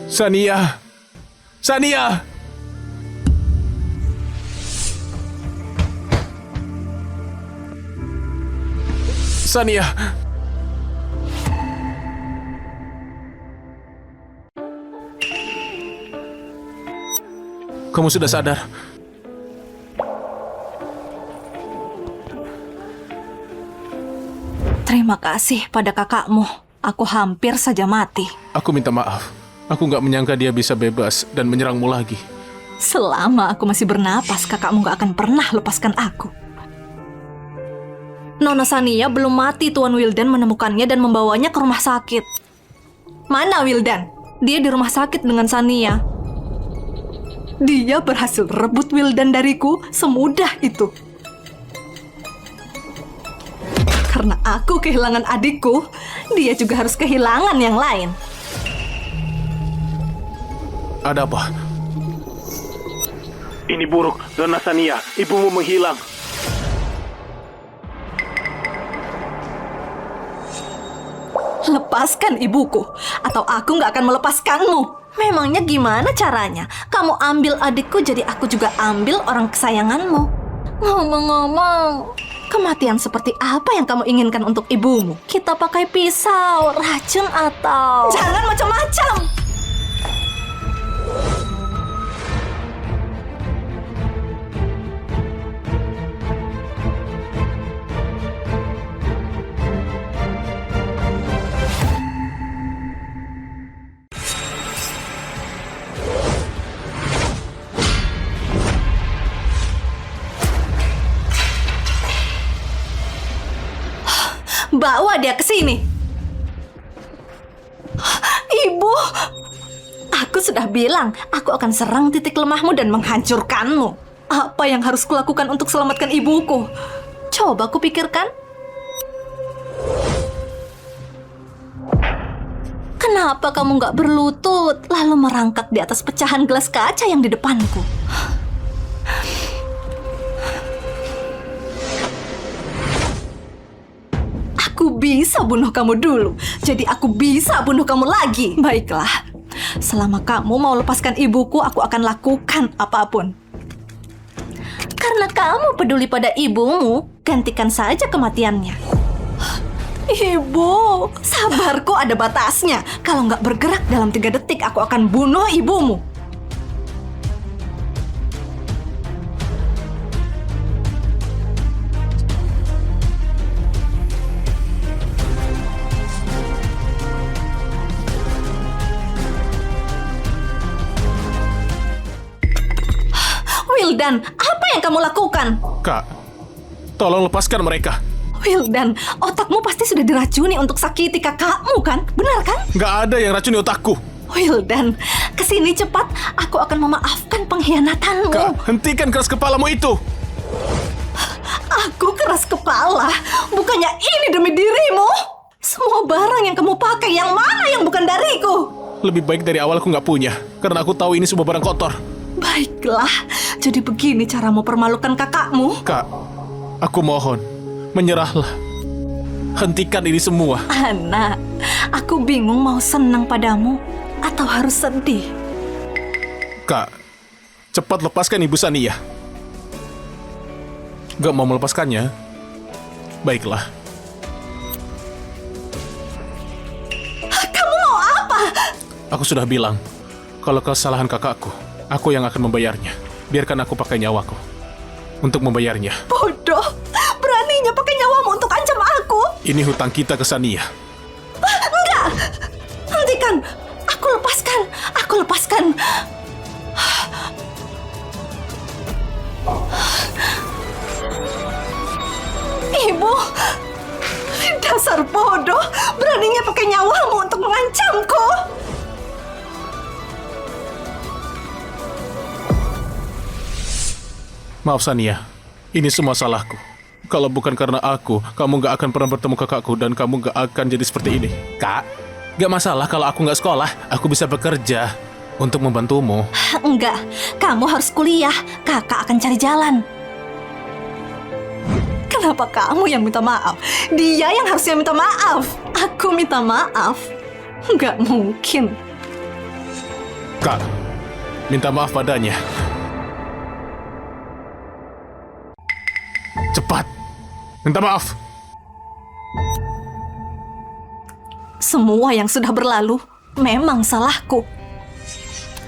Sania! Sania! Sania! Kamu sudah sadar? Terima kasih pada kakakmu. Aku hampir saja mati. Aku minta maaf. Aku gak menyangka dia bisa bebas dan menyerangmu lagi. Selama aku masih bernapas, kakakmu gak akan pernah lepaskan aku. Nona Sania belum mati. Tuan Wildan menemukannya dan membawanya ke rumah sakit. Mana Wildan? Dia di rumah sakit dengan Sania. Dia berhasil rebut Wildan dariku semudah itu. Karena aku kehilangan adikku, dia juga harus kehilangan yang lain. Ada apa? Ini buruk, Nona Sania. Ibumu menghilang. Lepaskan ibuku, atau aku nggak akan melepaskanmu. Memangnya gimana caranya? Kamu ambil adikku, jadi aku juga ambil orang kesayanganmu. Ngomong-ngomong, kematian seperti apa yang kamu inginkan untuk ibumu? Kita pakai pisau, racun, atau... Jangan macam-macam! Bawa dia ke sini. Ibu, aku sudah bilang, aku akan serang titik lemahmu dan menghancurkanmu. Apa yang harus kulakukan untuk selamatkan ibuku? Coba kupikirkan. Kenapa kamu nggak berlutut, lalu merangkak di atas pecahan gelas kaca yang di depanku? Aku bisa bunuh kamu dulu, jadi aku bisa bunuh kamu lagi. Baiklah, selama kamu mau lepaskan ibuku, aku akan lakukan apapun. Karena kamu peduli pada ibumu, gantikan saja kematiannya. Ibu, sabarku ada batasnya. Kalau nggak bergerak dalam 3 detik, aku akan bunuh ibumu. Wildan, apa yang kamu lakukan? Kak, tolong lepaskan mereka. Wildan, otakmu pasti sudah diracuni untuk sakiti kakakmu, kan? Benar, kan? Gak ada yang racuni otakku. Wildan, kesini cepat. Aku akan memaafkan pengkhianatanmu. Kak, hentikan keras kepalamu itu. Aku keras kepala? Bukannya ini demi dirimu? Semua barang yang kamu pakai, yang mana yang bukan dariku? Lebih baik dari awal aku gak punya, karena aku tahu ini semua barang kotor. Baiklah, jadi begini caramu permalukan kakakmu? Kak, aku mohon, menyerahlah. Hentikan ini semua. Anak, aku bingung mau senang padamu atau harus sedih. Kak, cepat lepaskan Ibu Sania. Gak mau melepaskannya? Baiklah. Kamu mau apa? Aku sudah bilang, kalau kesalahan kakakku, aku yang akan membayarnya. Biarkan aku pakai nyawaku untuk membayarnya. Bodoh, beraninya pakai nyawamu untuk ancam aku. Ini hutang kita ke Sania. Enggak, hentikan. Aku lepaskan, aku lepaskan. Ibu, dasar bodoh, beraninya pakai nyawamu untuk mengancamku. Maaf Sania, ini semua salahku. Kalau bukan karena aku, kamu gak akan pernah bertemu kakakku dan kamu gak akan jadi seperti ini. Kak, gak masalah kalau aku gak sekolah. Aku bisa bekerja untuk membantumu. Enggak, kamu harus kuliah. Kakak akan cari jalan. Kenapa kamu yang minta maaf? Dia yang harusnya minta maaf. Aku minta maaf? Nggak mungkin. Kak, minta maaf padanya. Cepat, minta maaf. Semua yang sudah berlalu memang salahku.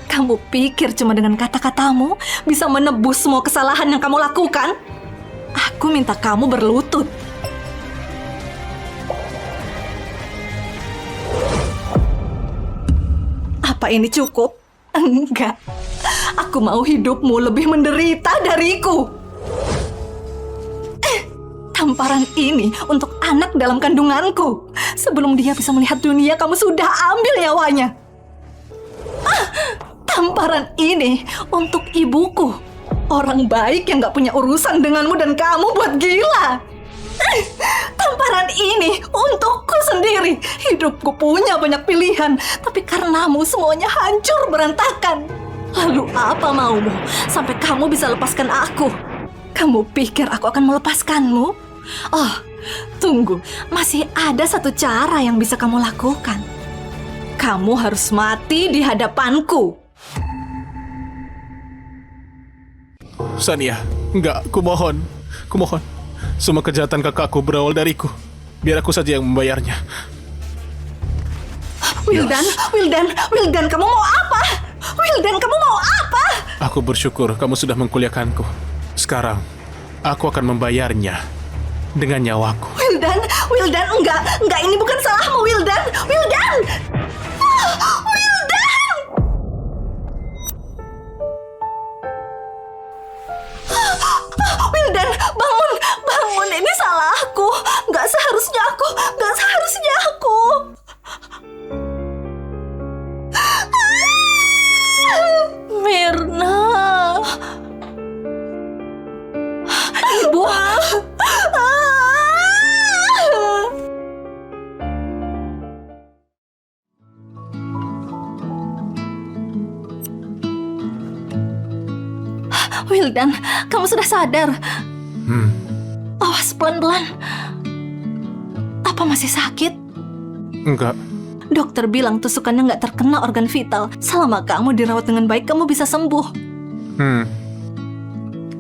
Kamu pikir cuma dengan kata-katamu bisa menebus semua kesalahan yang kamu lakukan? Aku minta kamu berlutut. Apa ini cukup? Enggak. Aku mau hidupmu lebih menderita dariku. Tamparan ini untuk anak dalam kandunganku. Sebelum dia bisa melihat dunia, kamu sudah ambil nyawanya. Tamparan ini untuk ibuku. Orang baik yang gak punya urusan denganmu dan kamu buat gila. Tamparan ini untukku sendiri. Hidupku punya banyak pilihan, tapi karenamu semuanya hancur berantakan. Lalu apa maumu sampai kamu bisa lepaskan aku? Kamu pikir aku akan melepaskanmu? Oh, tunggu. Masih ada satu cara yang bisa kamu lakukan. Kamu harus mati di hadapanku. Sania, enggak, kumohon. Semua kejahatan kakakku berawal dariku. Biar aku saja yang membayarnya. Wildan, kamu mau apa? Wildan, kamu mau apa? Aku bersyukur kamu sudah mengkuliahkanku. Sekarang, aku akan membayarnya dengan nyawaku. Wildan, enggak, ini bukan salahmu, Wildan. Wildan! Wildan, bangun, ini salahku. Gak seharusnya aku. Mirna. Ibu. Wildan, kamu sudah sadar? Awas, pelan-pelan. Apa masih sakit? Enggak. Dokter bilang tusukannya nggak terkena organ vital. Selama kamu dirawat dengan baik, kamu bisa sembuh.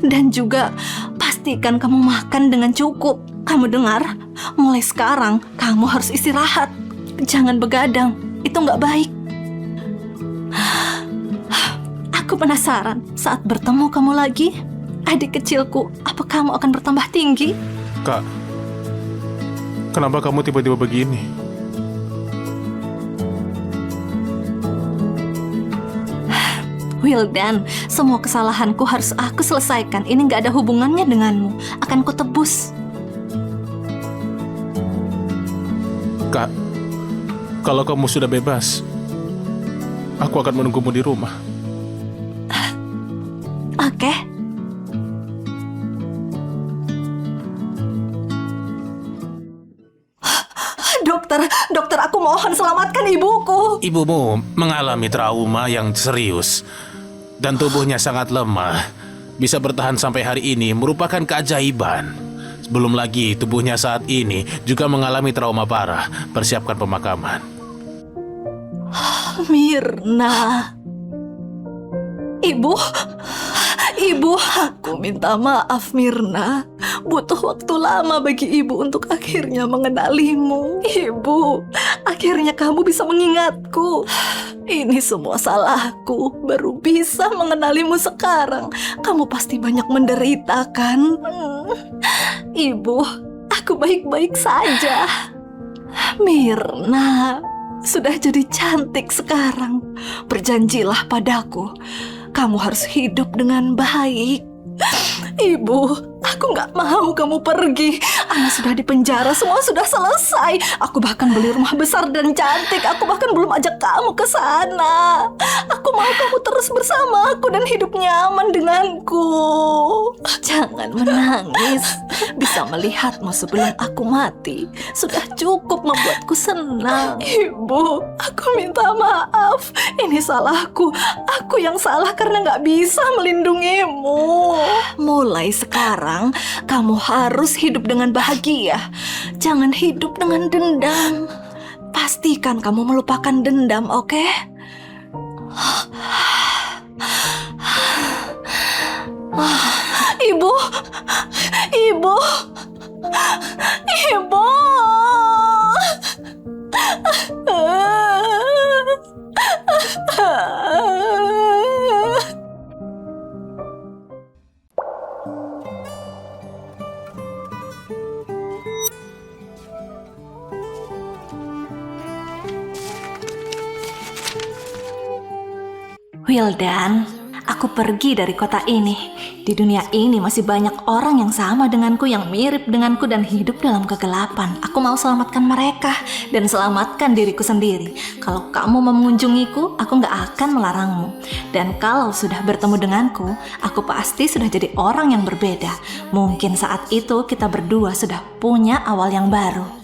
Dan juga, pastikan kamu makan dengan cukup. Kamu dengar? Mulai sekarang, kamu harus istirahat. Jangan begadang, itu nggak baik. Aku penasaran, saat bertemu kamu lagi, adik kecilku, apa kamu akan bertambah tinggi? Kak, kenapa kamu tiba-tiba begini? Wildan, semua kesalahanku harus aku selesaikan. Ini nggak ada hubungannya denganmu. Akan kutebus. Kak, kalau kamu sudah bebas, aku akan menunggumu di rumah. Oke. Dokter, aku mohon selamatkan ibuku. Ibumu mengalami trauma yang serius dan tubuhnya sangat lemah. Bisa bertahan sampai hari ini merupakan keajaiban. Belum lagi tubuhnya saat ini juga mengalami trauma parah. Persiapkan pemakaman. Mirna. Ibu, aku minta maaf, Mirna. Butuh waktu lama bagi ibu untuk akhirnya mengenalimu. Ibu, akhirnya kamu bisa mengingatku. Ini semua salahku. Baru bisa mengenalimu sekarang. Kamu pasti banyak menderita, kan? Ibu, aku baik-baik saja. Mirna, sudah jadi cantik sekarang. Berjanjilah padaku. Kamu harus hidup dengan baik. Ibu, Aku nggak mau kamu pergi. Ana sudah di penjara, semua sudah selesai. Aku bahkan beli rumah besar dan cantik. Aku bahkan belum ajak kamu ke sana. Aku mau kamu terus bersama aku dan hidup nyaman denganku. Jangan menangis. Bisa melihatmu sebelum aku mati sudah cukup membuatku senang. Ibu, aku minta maaf. Ini salahku. Aku yang salah karena nggak bisa melindungimu. Mulai sekarang, kamu harus hidup dengan bahagia. Jangan hidup dengan dendam. Pastikan kamu melupakan dendam, oke? Ibu, ibu, ibu. Wildan, aku pergi dari kota ini. Di dunia ini masih banyak orang yang sama denganku, yang mirip denganku dan hidup dalam kegelapan. Aku mau selamatkan mereka dan selamatkan diriku sendiri. Kalau kamu mau mengunjungiku, aku gak akan melarangmu. Dan kalau sudah bertemu denganku, aku pasti sudah jadi orang yang berbeda. Mungkin saat itu kita berdua sudah punya awal yang baru.